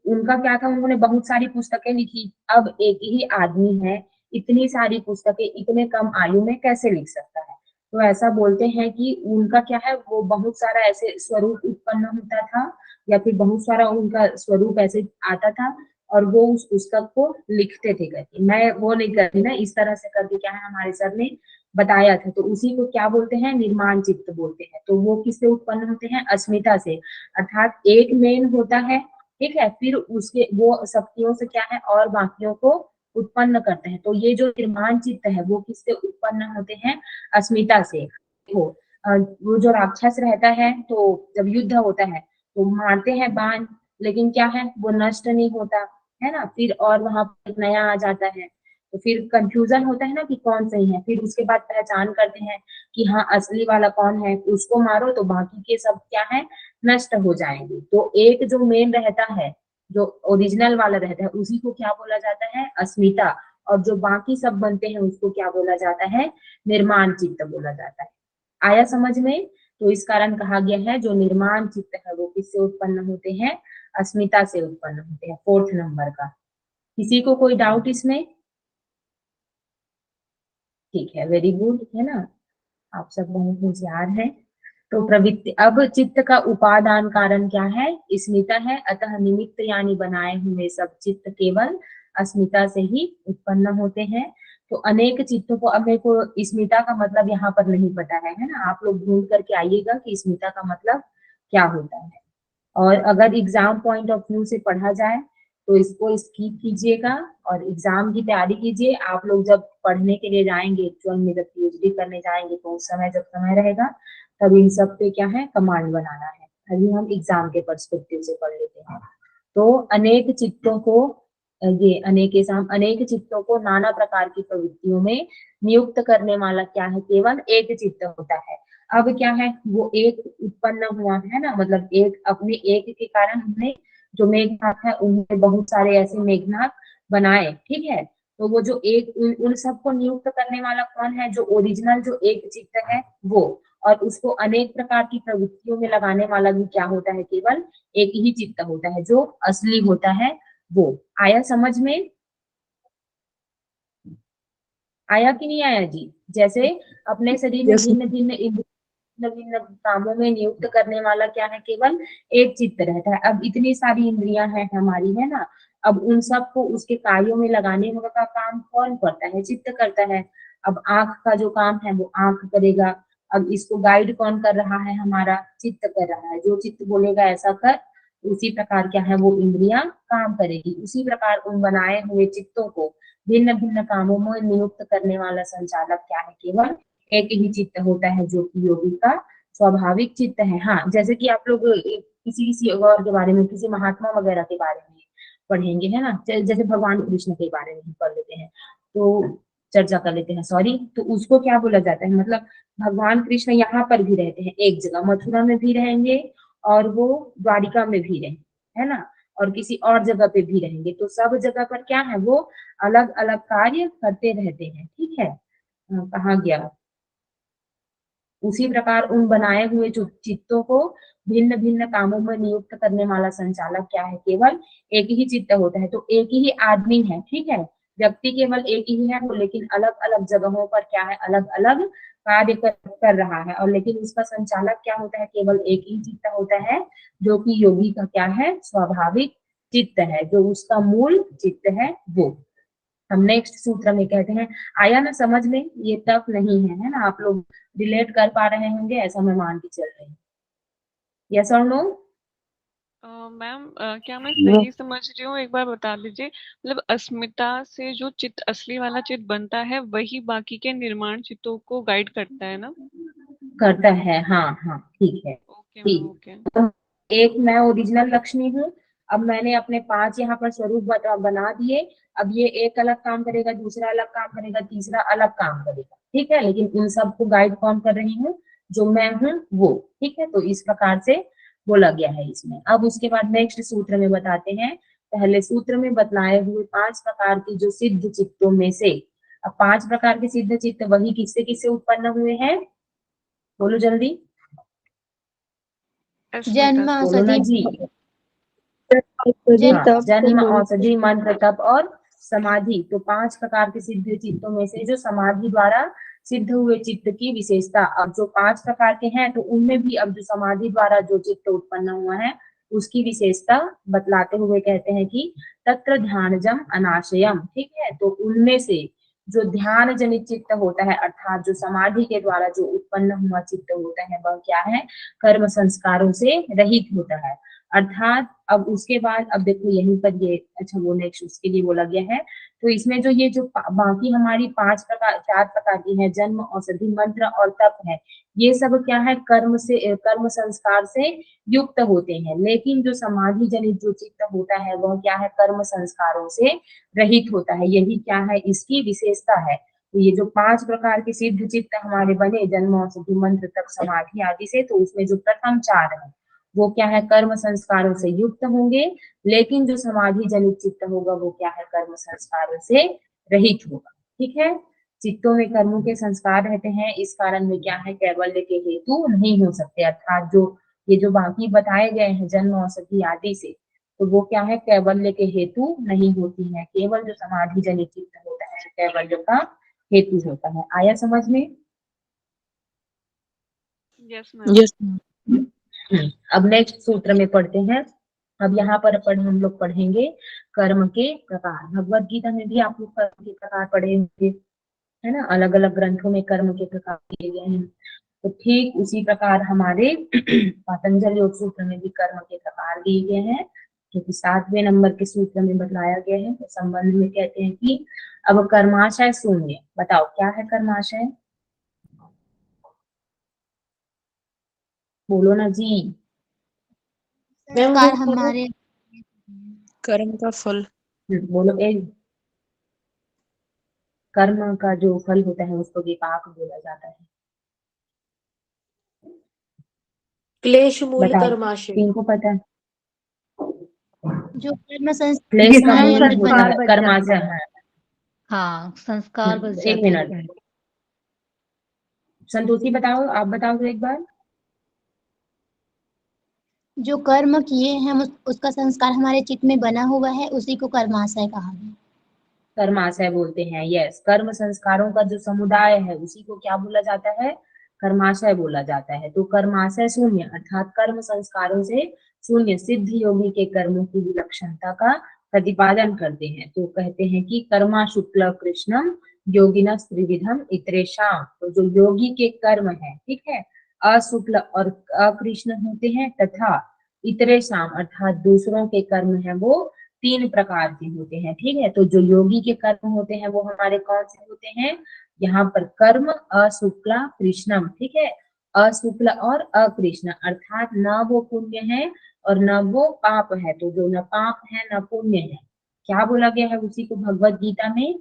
उनका क्या था, उन्होंने बहुत सारी पुस्तकें लिखी। अब एक ही आदमी है, इतनी सारी पुस्तकें इतने कम आयु में कैसे लिख सकता है। तो ऐसा बोलते हैं कि उनका क्या है, वो बहुत सारा ऐसे स्वरूप उत्पन्न होता था, या फिर बहुत सारा उनका स्वरूप ऐसे आता था, और वो उस पुस्तक को लिखते थे करके। मैं वो नहीं करती ना, इस तरह से करके क्या है, हमारे सर ने बताया था। तो उसी को क्या बोलते हैं, निर्माण चित्त बोलते हैं। तो वो किससे उत्पन्न होते हैं, अस्मिता से। अर्थात एक मेन होता है, ठीक है, फिर उसके वो शक्तियों से क्या है, और बाकियों को उत्पन्न करते हैं। तो ये जो निर्माण चित्त है, वो किससे उत्पन्न होते हैं, अस्मिता से। देखो, वो जो राक्षस रहता है, तो जब युद्ध होता है तो मारते हैं बाण, लेकिन क्या है, वो नष्ट नहीं होता, है ना। फिर और वहां पर एक नया आ जाता है, तो फिर कंफ्यूजन होता है ना कि कौन सही है। फिर उसके बाद पहचान करते हैं कि हाँ, असली वाला कौन है, उसको मारो तो बाकी के सब क्या है, नष्ट हो जाएंगे। तो एक जो मेन रहता है, जो ओरिजिनल वाला रहता है, उसी को क्या बोला जाता है, अस्मिता। और जो बाकी सब बनते हैं उसको क्या बोला जाता है, निर्माण चित्त बोला जाता है। आया समझ में। तो इस कारण कहा गया है, जो निर्माण चित्त है वो किससे उत्पन्न होते हैं, अस्मिता से उत्पन्न होते हैं। फोर्थ नंबर का। किसी को कोई डाउट इसमें? ठीक है, वेरी गुड, है ना। आप सब बहुत होशियार हैं। तो प्रवृत्ति, अब चित्त का उपादान कारण क्या है, स्मिता है। अतः निमित्त यानी बनाए हुए सब चित्त केवल अस्मिता से ही उत्पन्न होते हैं। तो अनेक चित्तों को, अब मेरे को स्मिता का मतलब यहाँ पर नहीं पता है ना। आप लोग ढूंढ करके आइएगा कि स्मिता का मतलब क्या होता है। और अगर एग्जाम पॉइंट ऑफ व्यू से पढ़ा जाए तो इसको स्किप कीजिएगा और एग्जाम की तैयारी कीजिए। आप लोग जब पढ़ने के लिए जाएंगे, एक्चुअल में जब पीएचडी करने जाएंगे, तो उस समय जब समय रहेगा, तब इन सब पे क्या है, कमांड बनाना है। अभी हम एग्जाम के पर्सपेक्टिव से पढ़ लेते हैं। तो अनेक चित्तों को, ये अनेक चित्तों को नाना प्रकार की प्रवृत्तियों में नियुक्त करने वाला क्या है, केवल एक चित्त होता है। अब क्या है, वो एक उत्पन्न हुआ है ना, मतलब एक अपने एक के कारण हमने, जो मेघनाथ है उन्होंने बहुत सारे ऐसे मेघनाथ बनाए, ठीक है। तो वो जो एक उन सबको नियुक्त करने वाला कौन है, जो ओरिजिनल जो एक चित्त है वो। और उसको अनेक प्रकार की प्रवृत्तियों में लगाने वाला भी क्या होता है, केवल एक ही चित्त होता है, जो असली होता है वो। आया समझ में? आया कि नहीं आया जी? जैसे अपने शरीर में यस। भिन्न भिन्न भिन्न भिन्न कामों में नियुक्त करने वाला क्या है, केवल एक चित्त रहता है। अब इतनी सारी इंद्रियां हैं हमारी, है ना। अब उन सबको उसके कार्यों में लगाने का काम कौन करता है, चित्त करता है। अब आंख का जो काम है वो आंख करेगा। अब इसको गाइड कौन कर रहा है, हमारा चित्त कर रहा है। जो चित्त बोलेगा ऐसा कर, उसी प्रकार क्या है, वो इंद्रियां काम करेगी। उसी प्रकार उन बनाए हुए चित्तों को भिन्न भिन्न कामों में नियुक्त करने वाला संचालक क्या है, केवल एक ही चित्त होता है, जो कि योगी का स्वाभाविक चित्त है। हाँ, जैसे कि आप लोग किसी किसी और के बारे में, किसी महात्मा वगैरह के बारे में पढ़ेंगे, है ना। जैसे भगवान कृष्ण के बारे में ही पढ़ लेते हैं, तो चर्चा कर लेते हैं, सॉरी। तो उसको क्या बोला जाता है, मतलब भगवान कृष्ण यहाँ पर भी रहते हैं एक जगह, मथुरा में भी रहेंगे और वो द्वारिका में भी रहेंगे, है ना। और किसी और जगह पे भी रहेंगे, तो सब जगह पर क्या है, वो अलग अलग कार्य करते रहते हैं। ठीक है, कहा गया उसी प्रकार उन बनाए हुए जो चित्तों को भिन्न भिन्न कामों में नियुक्त करने वाला संचालक क्या है, केवल एक ही चित्त होता है। तो एक ही आदमी है, ठीक है, व्यक्ति केवल एक ही है वो, लेकिन अलग अलग जगहों पर क्या है, अलग अलग कार्य कर रहा है, और लेकिन उसका संचालक क्या होता है, केवल एक ही चित्त होता है, जो कि योगी का क्या है, स्वाभाविक चित्त है, जो उसका मूल चित्त है वो। हम नेक्स्ट सूत्र में कहते हैं, आया ना समझ में, ये टफ नहीं है ना, आप लोग रिलेट कर पा रहे होंगे ऐसा मैं मान के चल रही हूँ। यस और नो? मैम क्या मैं सही समझ रही हूँ, एक बार बता दीजिए। मतलब अस्मिता से जो चित्त, असली वाला चित्त बनता है, वही बाकी के निर्माण चित्तों को गाइड करता है ना? करता है, हाँ हाँ, ठीक है। ओके मैम, ठीक, ओके। तो एक मैं ओरिजिनल लक्ष्मी हूँ, अब मैंने अपने 5 यहाँ पर स्वरूप बना दिए। अब ये एक अलग काम करेगा, दूसरा अलग काम करेगा, तीसरा अलग काम करेगा, ठीक है, लेकिन इन सबको गाइड कौन कर रही हूँ, जो मैं हूँ वो। ठीक है, तो इस प्रकार से बोला गया है इसमें। अब उसके बाद नेक्स्ट सूत्र में बताते हैं, पहले सूत्र में बतलाए हुए 5 प्रकार की जो सिद्ध चित्तों में से, अब 5 प्रकार के सिद्ध चित्त वही किससे किससे उत्पन्न हुए हैं, बोलो जल्दी, जन्म अस्मिता से। बोलो ना औषधि जी। जन्म हाँ, जन्म, औषधि, मंत्र, तप और समाधि। तो 5 प्रकार के सिद्ध चित्तों में से जो समाधि द्वारा सिद्ध हुए चित्त की विशेषता, अब जो 5 प्रकार के हैं तो उनमें भी अब जो समाधि द्वारा जो चित्त उत्पन्न हुआ है उसकी विशेषता बतलाते हुए कहते हैं कि तत्र ध्यानजम अनाशयम। ठीक है, तो उनमें से जो ध्यान जनित चित्त होता है, अर्थात जो समाधि के द्वारा जो उत्पन्न हुआ चित्त होता है, वह क्या है, कर्म संस्कारों से रहित होता है। अर्थात अब उसके बाद, अब देखो यहीं पर ये, अच्छा वो नेक्स्ट उसके लिए बोला गया है। तो इसमें जो ये जो बाकी हमारी 5 प्रकार 4 प्रकार की है, जन्म, औषधि, मंत्र और तप है, ये सब क्या है, कर्म संस्कार से युक्त होते हैं, लेकिन जो समाधि जनित जो चित्त होता है वह क्या है, कर्म संस्कारों से रहित होता है। यही क्या है, इसकी विशेषता है। तो ये जो 5 प्रकार के सिद्ध चित्त हमारे बने, जन्म, औषधि, मंत्र, तप, समाधि आदि से, तो उसमें जो प्रथम 4 है वो क्या है, कर्म संस्कारों से युक्त होंगे, लेकिन जो समाधि जनित चित्त होगा वो क्या है, कर्म संस्कारों से रहित होगा। ठीक है, चित्तों में कर्मों के संस्कार रहते हैं, इस कारण में क्या है, कैवल्य के हेतु नहीं हो सकते। अर्थात जो ये जो बाकी बताए गए हैं जन्म, औषधि आदि से, तो वो क्या है, कैवल्य के हेतु नहीं होती है, केवल जो समाधि जनित चित्त होता है कैवल्य का हेतु होता है। आया समझ में? Yes ma'am. यस। अब नेक्स्ट सूत्र में पढ़ते हैं। अब यहाँ पर हम लोग पढ़ेंगे कर्म के प्रकार। भगवत गीता में भी आप लोग कर्म के प्रकार पढ़े होंगे, है ना, अलग अलग ग्रंथों में कर्म के प्रकार दिए गए हैं। तो ठीक उसी प्रकार हमारे पतंजलि योग सूत्र में भी कर्म के प्रकार दिए गए हैं, जो कि 7वें नंबर के सूत्र में बतलाया गया है। तो संबंध में कहते हैं कि अब कर्माशय शून्य, बताओ क्या है कर्माशय, बोलो ना जी। संस्कार हमारे कर्म का फल। बोलो एक, कर्म का जो फल होता है उसको विपाक बोला जाता है। क्लेश मूल बताओ कर्माशय। किनको पता है? जो कर्म संस्कार क्लेश का हमारे मूल अंदर बने। होता है कर्माशय है। हाँ, संस्कार बस एक जाते मिनट, हैं। संतोषी बताओ, आप बताओ तो एक बार। जो कर्म किए हैं उसका संस्कार हमारे चित्त में बना हुआ है, उसी को कर्माशय कहा गया। कर्माशय बोलते हैं, यस, कर्म संस्कारों का जो समुदाय है उसी को क्या बोला जाता है, कर्माशय बोला जाता है। तो कर्माशय शून्य अर्थात कर्म संस्कारों से शून्य सिद्ध योगी के कर्मों की विलक्षणता का प्रतिपादन करते हैं। तो कहते हैं कि कर्मा शुक्ल कृष्णम योगिना त्रिविधम इतरेशाम। तो जो योगी के कर्म है, ठीक है, अशुक्ल और अकृष्ण होते हैं, तथा इतरेशाम अर्थात दूसरों के कर्म है वो 3 प्रकार के होते हैं। ठीक है, तो जो योगी के कर्म होते हैं वो हमारे कौन से होते हैं, यहाँ पर कर्म अशुक्ला कृष्णम, ठीक है, अशुक्ल और अकृष्ण अर्थात न वो पुण्य है और न वो पाप है। तो जो न पाप है न पुण्य है, क्या बोला गया है उसी को भगवत गीता में,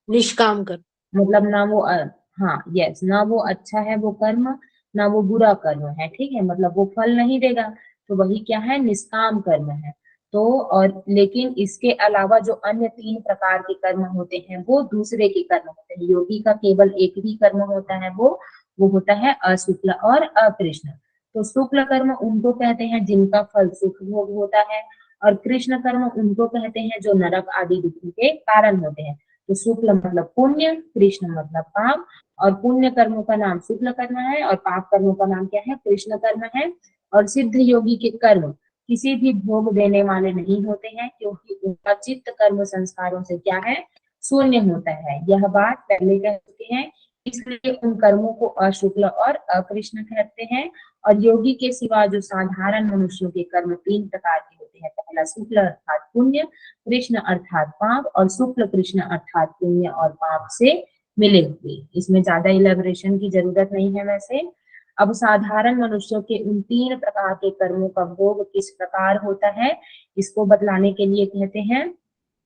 निष्काम कर्म। मतलब ना वो हाँ यस, ना वो अच्छा है वो कर्म, ना वो बुरा कर्म है। ठीक है, मतलब वो फल नहीं देगा, तो वही क्या है, निष्काम कर्म है। तो और लेकिन इसके अलावा जो अन्य 3 प्रकार के कर्म होते हैं वो दूसरे के कर्म होते हैं। योगी का केवल एक ही कर्म होता है, वो होता है अशुक्ल और अकृष्ण। तो शुक्ल कर्म उनको कहते हैं जिनका फल सुख भोग होता है, और कृष्ण कर्म उनको कहते हैं जो नरक आदि दुखों के कारण होते हैं। तो शुक्ल मतलब पुण्य, कृष्ण मतलब पाप, और पुण्य कर्मों का नाम शुक्ल कर्म है और पाप कर्मों का नाम क्या है, कृष्ण कर्म है। और सिद्ध योगी के कर्म किसी भी भोग देने वाले नहीं होते हैं, क्योंकि उनका चित्त कर्म संस्कारों से क्या है, शून्य होता है। यह बात पहले कह चुके हैं, इसलिए उन कर्मों को अशुक्ल और अकृष्ण कहते हैं। और योगी के सिवा जो साधारण मनुष्यों के कर्म 3 प्रकार के होते हैं, पहला शुक्ल अर्थात पुण्य, कृष्ण अर्थात पाप, और शुक्ल कृष्ण अर्थात पुण्य और पाप से मिले हुए। इसमें ज्यादा इलेबोरेशन की जरूरत नहीं है वैसे। अब साधारण मनुष्यों के उन 3 प्रकार के कर्मों का भोग किस प्रकार होता है, इसको बतलाने के लिए कहते हैं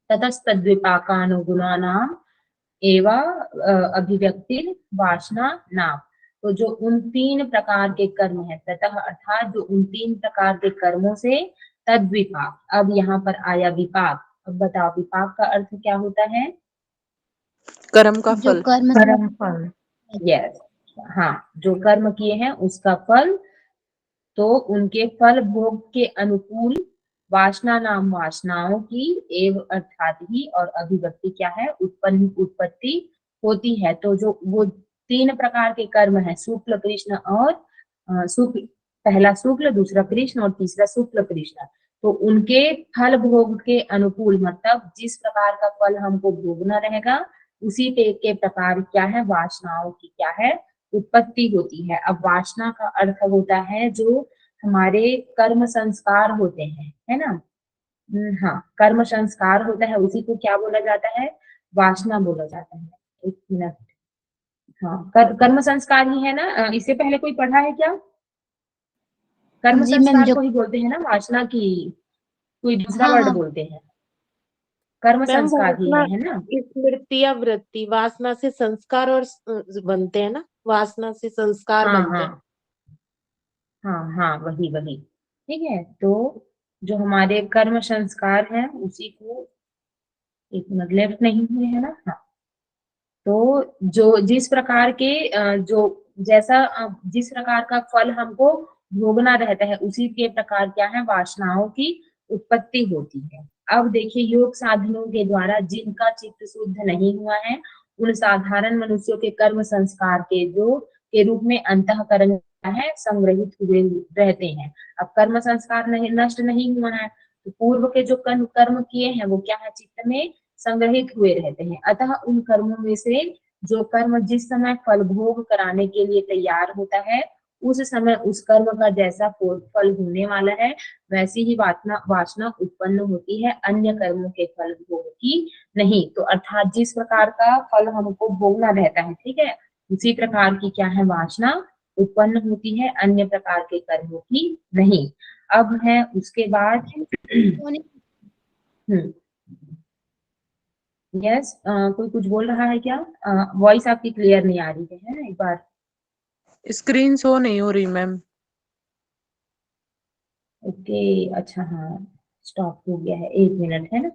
ततस्तद्विपाकानुगुणानाम एवं अभिव्यक्ति वासना नाम। तो जो उन 3 प्रकार के कर्म है, ततः अर्थात जो उन 3 प्रकार के कर्मों से, तद विपाक, अब यहाँ पर आया विपाक। अब बताओ विपाक का अर्थ क्या होता है? कर्म का जो फल। कर्म कर्म फल। यस, हाँ, जो कर्म किए हैं उसका फल। तो उनके फल भोग के अनुकूल वासना नाम वासनाओं की एव अर्थात ही और अभिव्यक्ति क्या है, उत्पत्ति होती है। तो जो वो 3 प्रकार के कर्म है, शुक्ल कृष्ण और शुक्ल, पहला शुक्ल, दूसरा कृष्ण और तीसरा शुक्ल कृष्ण, तो उनके फल भोग के अनुकूल, मतलब जिस प्रकार का फल हमको भोगना रहेगा उसी के प्रकार क्या है, वासनाओं की क्या है, उत्पत्ति होती है। अब वासना का अर्थ होता है जो हमारे कर्म संस्कार होते हैं, है ना। हाँ, कर्म संस्कार होता है, उसी को क्या बोला जाता है, वासना बोला जाता है। एक मिनट, हाँ, कर्म संस्कार ही है ना। इससे पहले कोई पढ़ा है क्या? कर्म जी मैम, संस्कार जो को ही बोलते हैं ना, वासना की कोई दूसरा हाँ वर्ड हाँ बोलते हैं? कर्म मैम संस्कार ही वासना है ना। स्मृति या वृत्ति, वासना से संस्कार और बनते हैं ना, वासना से संस्कार हाँ बनते हाँ हैं। हाँ हाँ, वही वही, ठीक है। तो जो हमारे कर्म संस्कार हैं उसी को, एक मिनट, लेफ्ट नहीं हुए है ना, हाँ। तो जो जिस प्रकार के जिस प्रकार का फल हमको भोगना रहता है उसी के प्रकार क्या है, वासनाओं की उत्पत्ति होती है। अब देखिए, योग साधनों के द्वारा जिनका चित्त शुद्ध नहीं हुआ है उन साधारण मनुष्यों के कर्म संस्कार के रूप में अंतःकरण है संग्रहित हुए रहते हैं। अब कर्म संस्कार नहीं, नष्ट नहीं हुआ है, तो पूर्व के जो कर्म किए हैं वो क्या है, चित्त में संग्रहित हुए रहते हैं। अतः उन कर्मों में से जो कर्म जिस समय फल भोग कराने के लिए तैयार होता है उस समय उस कर्म का जैसा फल होने वाला है वैसी ही वासना वासना उत्पन्न होती है, अन्य कर्मों के फल भोग की नहीं। तो अर्थात जिस प्रकार का फल हमको भोगना रहता है, ठीक है, उसी प्रकार की क्या है, वासना उत्पन्न होती है, अन्य प्रकार के कर्मों की नहीं। अब है उसके बाद यस, कोई कुछ बोल रहा है क्या? वॉइस आपकी क्लियर नहीं आ रही है ना, एक बार। स्क्रीन शो नहीं हो रही मैम। ओके, अच्छा, हाँ, स्टॉप हो गया है, एक मिनट, है ना।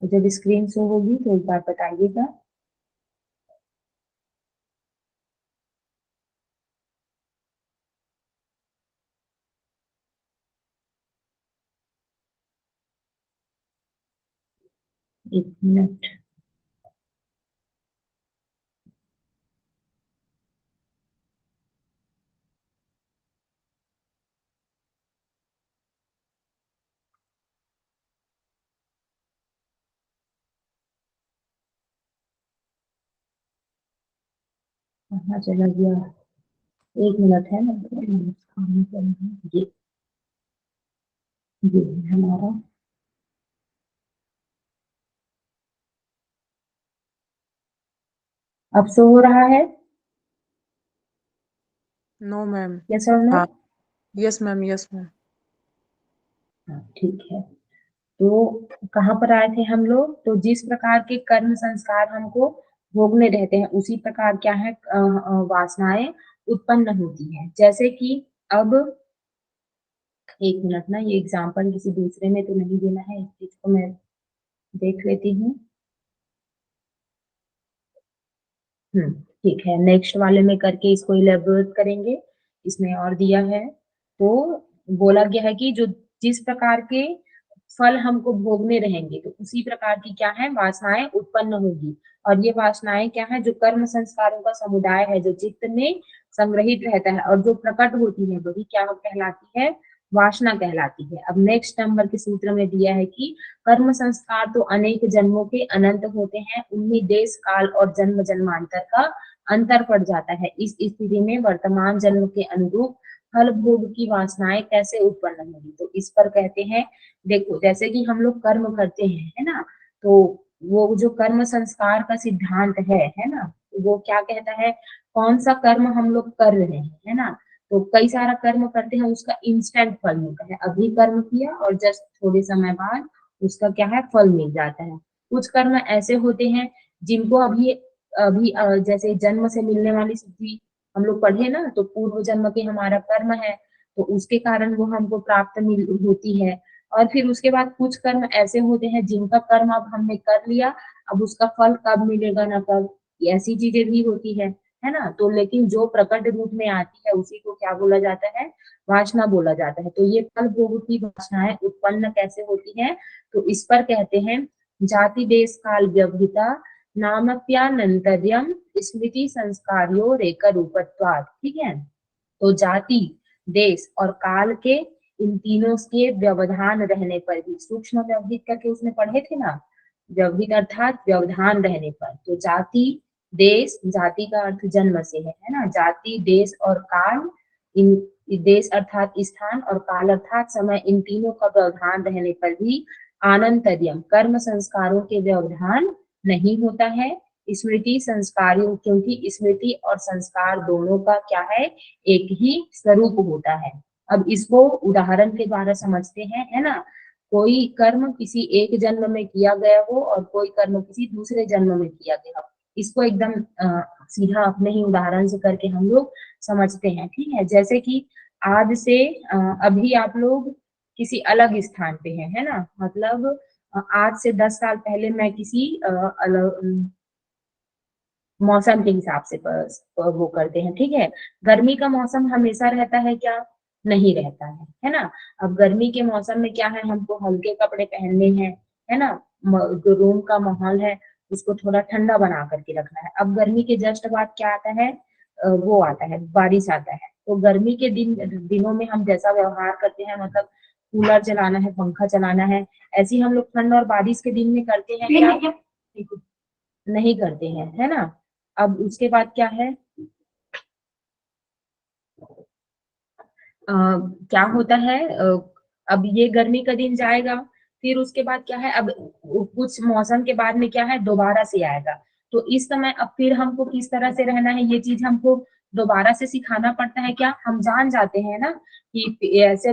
तो जब स्क्रीन शो होगी तो एक बार बताइएगा। एक मिनट, कहाँ चला गया, एक मिनट, है ना। ये ये हमारा, अब शो हो रहा है? No ma'am. यस और नो? हाँ, यस मैम, यस मैम। हाँ, ठीक है। तो कहाँ पर आए थे हम लोग? तो जिस प्रकार के कर्म संस्कार हमको भोगने रहते हैं उसी प्रकार क्या है, वासनाएं उत्पन्न होती है। जैसे कि अब एक मिनट ना, ये एग्जाम्पल किसी दूसरे में तो नहीं देना है, इस चीज को मैं देख लेती हूँ। ठीक है, नेक्स्ट वाले में करके इसको इलेबोरेट करेंगे। इसमें और दिया है, तो बोला गया है कि जो जिस प्रकार के फल हमको भोगने रहेंगे तो उसी प्रकार की क्या है, वासनाएं उत्पन्न होगी। और ये वासनाएं क्या है, जो कर्म संस्कारों का समुदाय है, जो चित्त में संग्रहित रहता है और जो प्रकट होती है, वही क्या कहलाती है, वासना कहलाती है। अब नेक्स्ट नंबर के सूत्र में दिया है कि कर्म संस्कार तो अनेक जन्मों के अनंत होते हैं, उनमें देश काल और जन्म जन्मांतर का अंतर पड़ जाता है। इस स्थिति में वर्तमान जन्म के अनुरूप फल भोग की वासनाएं कैसे उत्पन्न होगी। तो इस पर कहते हैं, देखो जैसे कि हम लोग कर्म करते हैं, है ना, तो वो जो कर्म संस्कार का सिद्धांत है ना, वो क्या कहता है, कौन सा कर्म हम लोग कर रहे हैं, है ना। तो कई सारा कर्म करते हैं, उसका इंस्टेंट फल मिलता है, अभी कर्म किया और जस्ट थोड़े समय बाद उसका क्या है, फल मिल जाता है। कुछ कर्म ऐसे होते हैं जिनको अभी अभी जैसे जन्म से मिलने वाली सिद्धि हम लोग पढ़े ना, तो पूर्व जन्म के हमारा कर्म है, तो उसके कारण वो हमको प्राप्त मिल होती है। और फिर उसके बाद कुछ कर्म ऐसे होते हैं जिनका कर्म अब हमने कर लिया, अब उसका फल कब मिलेगा ना कब, ऐसी चीजें भी होती है ना। तो लेकिन जो प्रकट रूप में आती है उसी को क्या बोला जाता है, वासना बोला जाता है। तो ये फल भोग की वासनाएं उत्पन्न कैसे होती है, तो इस पर कहते हैं, जाति देश काल व्यवहिता नामप्यानंतर्यम स्मृति संस्कार्यो रेकर रूपत्वात्। ठीक है, तो जाति देश और काल के इन तीनों के व्यवधान रहने पर भी, सूक्ष्म व्यवहित करके उसमें पढ़े थे ना, व्यवहित अर्थात व्यवधान रहने पर, तो जाति देश, जाति का अर्थ जन्म से है ना, जाति देश और काल, इन देश अर्थात स्थान और काल अर्थात समय, इन तीनों का व्यवधान रहने पर भी आनंतर्यम कर्म संस्कारों के व्यवधान नहीं होता है। स्मृति संस्कारों, क्योंकि स्मृति और संस्कार दोनों का क्या है, एक ही स्वरूप होता है। अब इसको उदाहरण के द्वारा समझते हैं, है ना। कोई कर्म किसी एक जन्म में किया गया हो और कोई कर्म किसी दूसरे जन्म में किया गया हो, इसको एकदम सीधा अपने ही उदाहरण से करके हम लोग समझते हैं। ठीक है, जैसे कि आज से अभी आप लोग किसी अलग स्थान पे हैं, है ना, मतलब आज से 10 साल पहले मैं किसी अलग मौसम के हिसाब से वो करते हैं। ठीक है, गर्मी का मौसम हमेशा रहता है क्या, नहीं रहता है ना। अब गर्मी के मौसम में क्या है, हमको हल्के कपड़े पहनने हैं, है ना, जो रूम का माहौल है उसको थोड़ा ठंडा बना करके रखना है। अब गर्मी के जस्ट बाद क्या आता है, वो आता है, बारिश आता है। तो गर्मी के दिनों में हम जैसा व्यवहार करते हैं, मतलब कूलर चलाना है, पंखा चलाना है, ऐसे ही हम लोग ठंड और बारिश के दिन में करते हैं क्या, नहीं करते हैं, है ना। अब उसके बाद क्या है, क्या होता है, अब ये गर्मी का दिन जाएगा, फिर उसके बाद क्या है, अब कुछ मौसम के बाद में क्या है, दोबारा से आएगा। तो इस समय अब फिर हमको किस तरह से रहना है, ये चीज हमको दोबारा से सिखाना पड़ता है। क्या हम जान जाते हैं ना कि ऐसे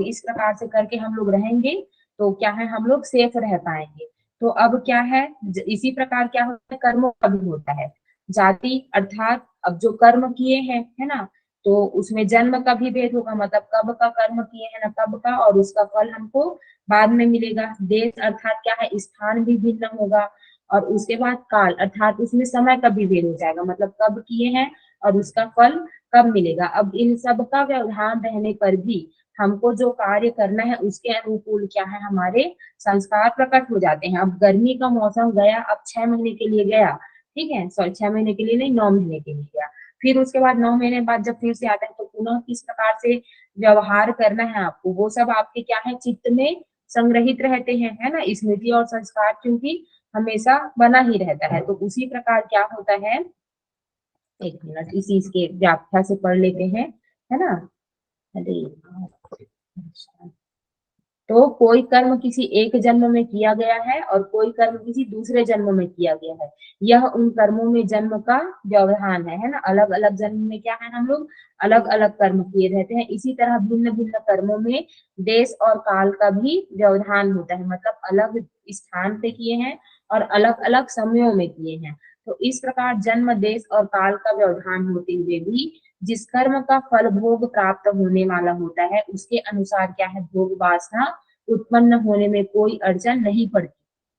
इस प्रकार से करके हम लोग रहेंगे तो क्या है, हम लोग सेफ रह पाएंगे। तो अब क्या है, इसी प्रकार क्या होता है, कर्मों का भी होता है। जाति अर्थात अब जो कर्म किए हैं, है ना, तो उसमें जन्म का भी भेद होगा, मतलब कब का कर्म किए हैं ना, कब का, और उसका फल हमको बाद में मिलेगा। देश अर्थात क्या है, स्थान भी भिन्न होगा। और उसके बाद काल अर्थात उसमें समय का भी भेद हो जाएगा, मतलब कब किए हैं और उसका फल कब मिलेगा। अब इन सब का व्यवधान रहने पर भी हमको जो कार्य करना है उसके अनुकूल क्या है, हमारे संस्कार प्रकट हो जाते हैं। अब गर्मी का मौसम गया, अब 6 महीने के लिए गया, ठीक है, सॉरी 6 महीने के लिए नहीं, 9 महीने के लिए गया। फिर उसके बाद 9 महीने बाद जब फिर से आता है तो पुनः किस प्रकार से व्यवहार करना है आपको, वो सब आपके क्या है, चित्त में संग्रहित रहते हैं, है ना। स्मृति और संस्कार क्योंकि हमेशा बना ही रहता है, तो उसी प्रकार क्या होता है, एक मिनट इसी के व्याख्या से पढ़ लेते हैं, है ना। अरे तो कोई कर्म किसी एक जन्म में किया गया है और कोई कर्म किसी दूसरे जन्म में किया गया है, यह उन कर्मों में जन्म का व्यवधान है ना। अलग अलग जन्म में क्या है, हम लोग अलग अलग कर्म किए रहते हैं। इसी तरह भिन्न भिन्न कर्मों में देश और काल का भी व्यवधान होता है, मतलब अलग स्थान पे किए हैं और अलग अलग समयों में किए हैं। तो इस प्रकार जन्म, देश और काल का व्यवधान होते हुए भी जिस कर्म का फल भोग प्राप्त होने वाला होता है उसके अनुसार क्या है, भोग वासना उत्पन्न होने में कोई अड़चन नहीं पड़ती,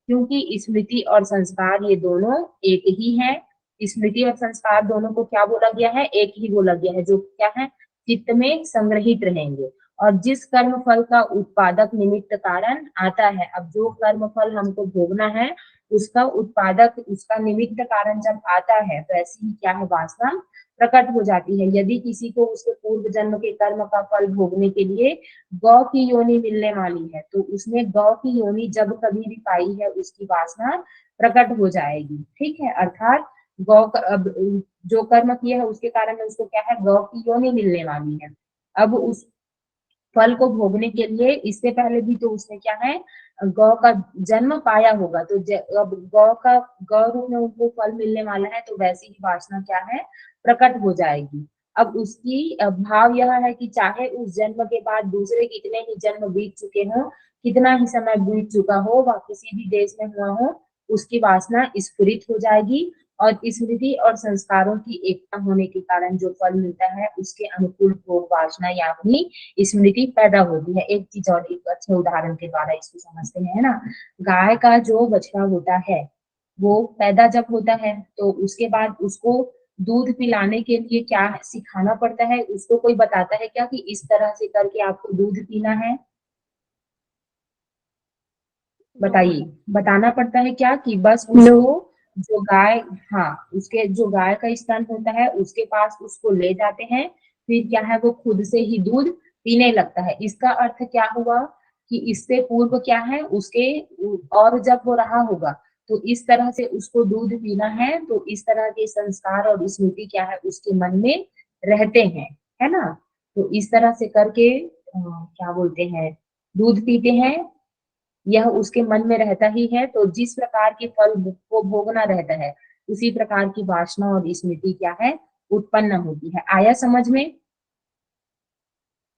क्योंकि स्मृति और संस्कार ये दोनों एक ही है। स्मृति और संस्कार दोनों को क्या बोला गया है, एक ही बोला गया है, जो क्या है, चित्त में संग्रहित रहेंगे। और जिस कर्म फल का उत्पादक निमित्त कारण आता है, अब जो कर्म फल हमको भोगना है उसका उत्पादक, उसका निमित्त कारण जब आता है तो ऐसी ही क्या है, वासना प्रकट हो जाती है। यदि किसी को उसके पूर्व जन्म के कर्म का फल भोगने के लिए गौ की योनि मिलने वाली है तो उसने गौ की योनि जब कभी भी पाई है उसकी वासना प्रकट हो जाएगी, ठीक है। अर्थात गौ अब जो कर्म किया है उसके कारण उसको क्या है, गौ की योनि मिलने वाली है। अब उस फल को भोगने के लिए इससे पहले भी तो उसने क्या है, गौ का जन्म पाया होगा, तो अब गौ रूप में उनको फल मिलने वाला है तो वैसी ही वासना क्या है, प्रकट हो जाएगी। अब उसकी भाव यह है कि चाहे उस जन्म के बाद दूसरे कितने ही जन्म बीत चुके हों, कितना ही समय बीत चुका हो, वह किसी भी देश में हुआ हो, उसकी वासना स्फुरित हो जाएगी और स्मृति और संस्कारों की एकता होने के कारण जो फल मिलता है उसके अनुकूल भोग वासना यानी स्मृति पैदा होती है। एक चीज और एक अच्छे उदाहरण के द्वारा इसको समझते हैं, है ना। गाय का जो बछड़ा होता है वो पैदा जब होता है तो उसके बाद उसको दूध पिलाने के लिए क्या सिखाना पड़ता है, उसको कोई बताता है क्या कि इस तरह से करके आपको दूध पीना है, बताइए, बताना पड़ता है क्या कि बस उसको जो गाय, हाँ, उसके जो गाय का स्तन होता है उसके पास उसको ले जाते हैं, फिर क्या है वो खुद से ही दूध पीने लगता है। इसका अर्थ क्या हुआ कि इससे पूर्व क्या है उसके, और जब वो रहा होगा तो इस तरह से उसको दूध पीना है, तो इस तरह के संस्कार और स्मृति क्या है उसके मन में रहते हैं, है ना। तो इस तरह से करके क्या बोलते हैं, दूध पीते हैं, यह उसके मन में रहता ही है। तो जिस प्रकार के फल को भोगना रहता है उसी प्रकार की वासना और स्मृति क्या है, उत्पन्न होती है। आया समझ में?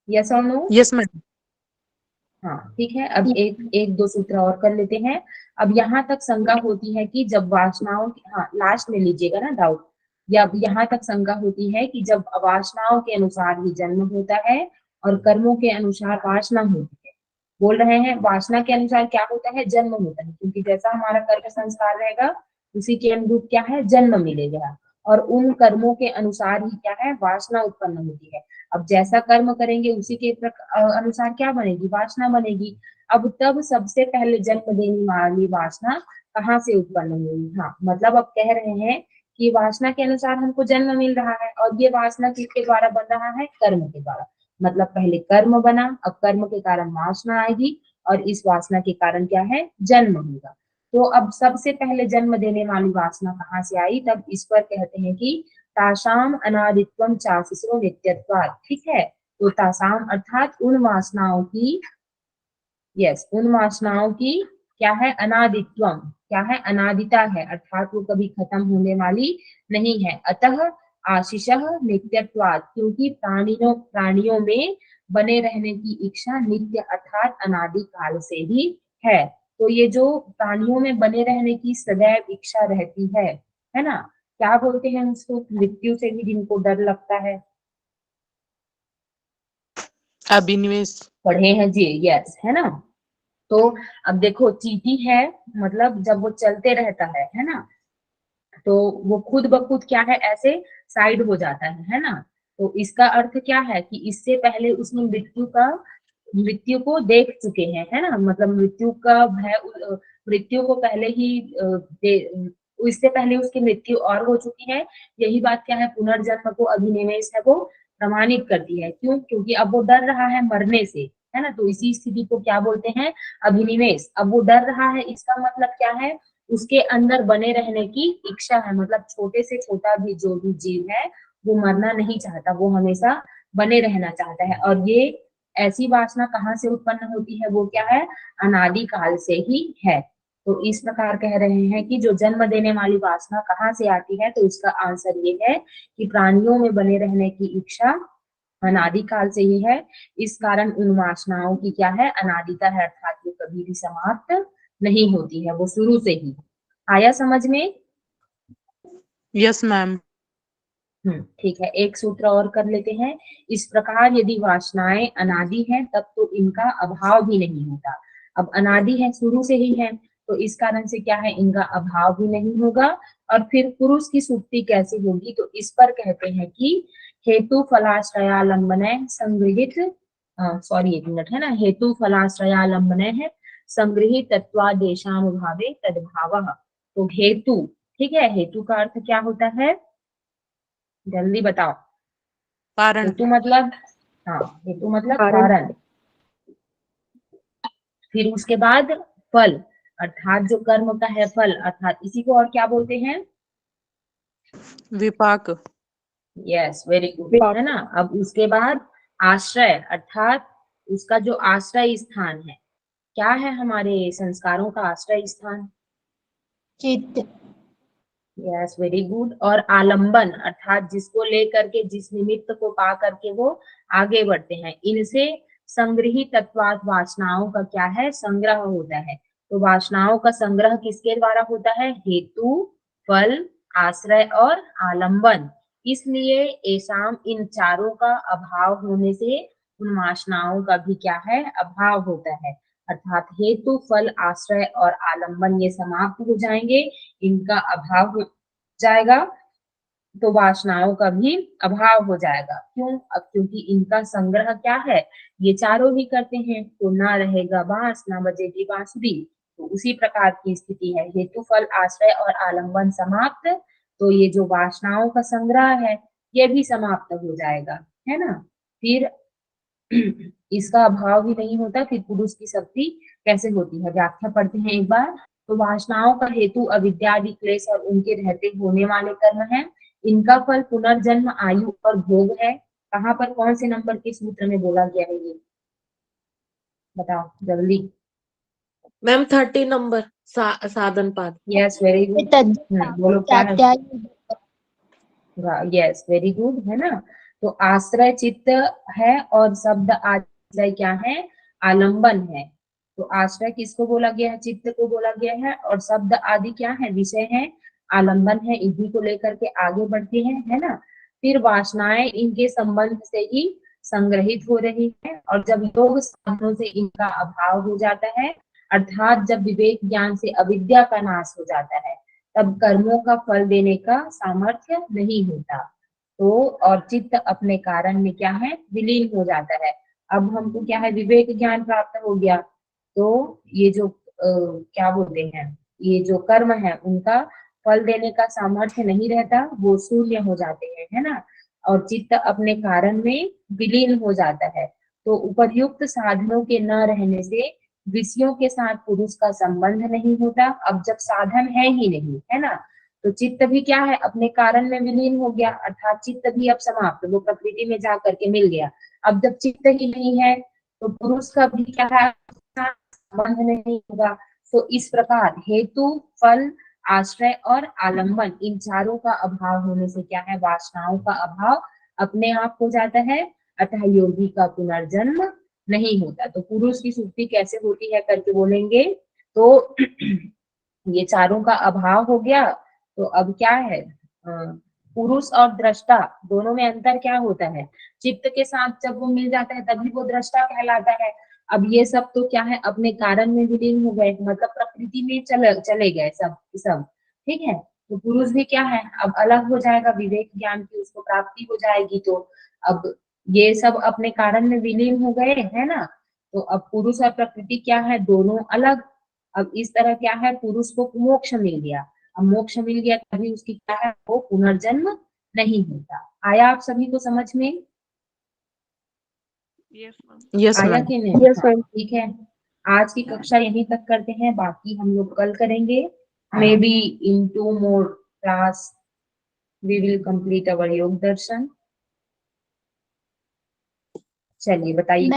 यस और नो? Yes ma'am. हाँ ठीक है। अब एक दो सूत्र और कर लेते हैं। अब यहाँ तक शंका होती है कि जब वासनाओं हाँ लास्ट में लीजिएगा ना डाउट, या यहाँ तक शंका होती है कि जब वासनाओं के अनुसार ही जन्म होता है और कर्मों के अनुसार वासना होती है। बोल रहे हैं वासना के अनुसार क्या होता है, जन्म होता है, क्योंकि जैसा हमारा कर्म संस्कार रहेगा उसी के अनुरूप क्या है, जन्म मिलेगा। और उन कर्मों के अनुसार ही क्या है, वासना उत्पन्न होती है। अब जैसा कर्म करेंगे उसी के अनुसार क्या बनेगी, वासना बनेगी। अब तब सबसे पहले जन्म देने वाली वासना कहाँ से उत्पन्न हुई? हाँ मतलब अब कह रहे हैं कि वासना के अनुसार हमको जन्म मिल रहा है और ये वासना किसके द्वारा बन रहा है, कर्म के द्वारा। मतलब पहले कर्म बना, अब कर्म के कारण वासना आएगी और इस वासना के कारण क्या है, जन्म होगा। तो अब सबसे पहले जन्म देने वाली वासना कहाँ से आई, तब इस पर कहते हैं कि तासाम अनादित्वम चाशिसो नित्यत्वात्, ठीक है। तो तासाम अर्थात उन वासनाओं की, यस उन वासनाओं की क्या है, अनादित्वम, क्या है, अनादिता है, अर्थात वो कभी खत्म होने वाली नहीं है। अतः आशीष नित्यत्वात्, क्योंकि प्राणियों में बने रहने की इच्छा नित्य अर्थात अनादि काल से ही है। तो ये जो प्राणियों में बने रहने की सदैव इच्छा रहती है ना, क्या बोलते हैं उसको, मृत्यु से भी जिनको डर लगता है, अभिनिवेश। पढ़े हैं जी, यस, है ना। तो अब देखो चींटी है, मतलब जब वो चलते रहता है ना, तो वो खुद ब खुद क्या है, ऐसे साइड हो जाता है ना। तो इसका अर्थ क्या है कि इससे पहले उसने मृत्यु को देख चुके हैं, है ना। मतलब मृत्यु का भय, मृत्यु को पहले ही इससे पहले उसकी मृत्यु और हो चुकी है। यही बात क्या है, पुनर्जन्म को अभिनिवेश है वो प्रमाणित करती है। क्यों? क्योंकि अब वो डर रहा है मरने से, है ना। तो इसी स्थिति को क्या बोलते हैं, अभिनिवेश। अब वो डर रहा है, इसका मतलब क्या है, उसके अंदर बने रहने की इच्छा है। मतलब छोटे से छोटा भी जो भी जीव है वो मरना नहीं चाहता, वो हमेशा बने रहना चाहता है। और ये ऐसी वासना कहाँ से उत्पन्न होती है, वो क्या है, अनादि काल से ही है। तो इस प्रकार कह रहे हैं कि जो जन्म देने वाली वासना कहाँ से आती है, तो इसका आंसर ये है कि प्राणियों में बने रहने की इच्छा अनादि काल से ही है। इस कारण उन वासनाओं की क्या है, अनादिता है, अर्थात वो कभी भी समाप्त नहीं होती है, वो शुरू से ही। आया समझ में? Yes ma'am. ठीक है, एक सूत्र और कर लेते हैं। इस प्रकार यदि वासनाएं अनादि हैं तब तो इनका अभाव भी नहीं होता। अब अनादि है, शुरू से ही है, तो इस कारण से क्या है, इनका अभाव भी नहीं होगा। और फिर पुरुष की सुक्ति कैसे होगी, तो इस पर कहते हैं कि हेतु फलाश्रयालंबन संग्रहित, सॉरी एक मिनट, है ना, हेतु फलाश्रयालंबन है संग्रहित तत्वादेशाम भावे तद्भावः। तो हेतु, ठीक है, हेतु का अर्थ क्या होता है, जल्दी बताओ। कारण। हेतु मतलब, हाँ, हेतु मतलब कारण। कारण। फिर उसके बाद फल, अर्थात जो कर्म का है फल, अर्थात इसी को और क्या बोलते हैं, विपाक। यस, वेरी गुड, है ना। अब उसके बाद आश्रय, अर्थात उसका जो आश्रय स्थान है, क्या है हमारे संस्कारों का आश्रय स्थान, चित्त। Yes, very good. और आलंबन, अर्थात जिसको लेकर के, जिस निमित्त को पा करके वो आगे बढ़ते हैं, इनसे संग्रही तत्वात वासनाओं का क्या है, संग्रह होता है। तो वासनाओं का संग्रह किसके द्वारा होता है, हेतु, फल, आश्रय और आलंबन। इसलिए एसाम, इन चारों का अभाव होने से उन वासनाओं का भी क्या है, अभाव होता है। अर्थात हेतु, फल, आश्रय और आलंबन ये समाप्त हो जाएंगे, इनका अभाव हो जाएगा, तो वासनाओं का भी अभाव हो जाएगा। क्यों, अब क्योंकि इनका संग्रह क्या है, ये चारों ही करते हैं, तो ना रहेगा बांस ना बजेगी बांसुरी। तो उसी प्रकार की स्थिति है, हेतु, फल, आश्रय और आलंबन समाप्त, तो ये जो वासनाओं का संग्रह है ये भी समाप्त हो जाएगा, है ना। फिर इसका अभाव भी नहीं होता, फिर पुरुष की शक्ति कैसे होती है, व्याख्या पढ़ते हैं एक बार। तो वासनाओं का हेतु अविद्या आदि क्लेश और उनके रहते होने वाले कर्म है। इनका फल पुनर्जन्म, आयु और भोग है। कहाँ पर, कौन से नंबर के सूत्र में बोला गया है ये, बताओ जल्दी। मैम 30 नंबर साधन पाद। Yes, very good. बोलो क्या है, यस, वेरी गुड, है ना। तो आश्रय चित्त है और शब्द आश्रय क्या है, आलंबन है। तो आश्रय किसको बोला गया है, चित्त को बोला गया है, और शब्द आदि क्या है, विषय है, आलंबन है, इन्हीं को लेकर के आगे बढ़ते हैं, है ना। फिर वासनाएं इनके संबंध से ही संग्रहित हो रही है, और जब योग साधनों से इनका अभाव हो जाता है, अर्थात जब विवेक ज्ञान से अविद्या का नाश हो जाता है, तब कर्मों का फल देने का सामर्थ्य नहीं होता। तो और चित्त अपने कारण में क्या है, विलीन हो जाता है। अब हमको क्या है, विवेक ज्ञान प्राप्त हो गया, तो ये जो क्या बोलते हैं, ये जो कर्म है उनका फल देने का सामर्थ्य नहीं रहता, वो शून्य हो जाते हैं, है ना। और चित्त अपने कारण में विलीन हो जाता है। तो उपर्युक्त साधनों के न रहने से विषयों के साथ पुरुष का संबंध नहीं होता। अब जब साधन है ही नहीं, है ना, तो चित्त भी क्या है, अपने कारण में विलीन हो गया, अर्थात चित्त भी अब समाप्त, वो प्रकृति में जा करके मिल गया। अब जब चित्त ही नहीं है तो पुरुष का भी क्या है, संबंध नहीं होगा। तो इस प्रकार हेतु, फल, आश्रय और आलंबन, इन चारों का अभाव होने से क्या है, वासनाओं का अभाव अपने आप हो जाता है, अतः योगी का पुनर्जन्म नहीं होता। तो पुरुष की सुक्ति कैसे होती है करके बोलेंगे, तो ये चारों का अभाव हो गया, तो अब क्या है, पुरुष और दृष्टा दोनों में अंतर क्या होता है, चित्त के साथ जब वो मिल जाता है तभी वो दृष्टा कहलाता है। अब ये सब तो क्या है, अपने कारण में विलीन हो गए, मतलब प्रकृति में चले गए सब सब, ठीक है। तो पुरुष भी क्या है, अब अलग हो जाएगा, विवेक ज्ञान की उसको प्राप्ति हो जाएगी। तो अब ये सब अपने कारण में विलीन हो गए, है ना। तो अब पुरुष और प्रकृति क्या है, दोनों अलग। अब इस तरह क्या है, पुरुष को मोक्ष मिल गया। अब मोक्ष मिल गया तभी उसकी क्या है, वो पुनर्जन्म नहीं होता। आया आप सभी को समझ में, यस मैम। यस आया मैम। कि नहीं, यस मैम। ठीक है। आज की कक्षा यहीं तक करते हैं, बाकी हम लोग कल करेंगे। May be in 2 more class we will complete our योग दर्शन। चलिए बताइए।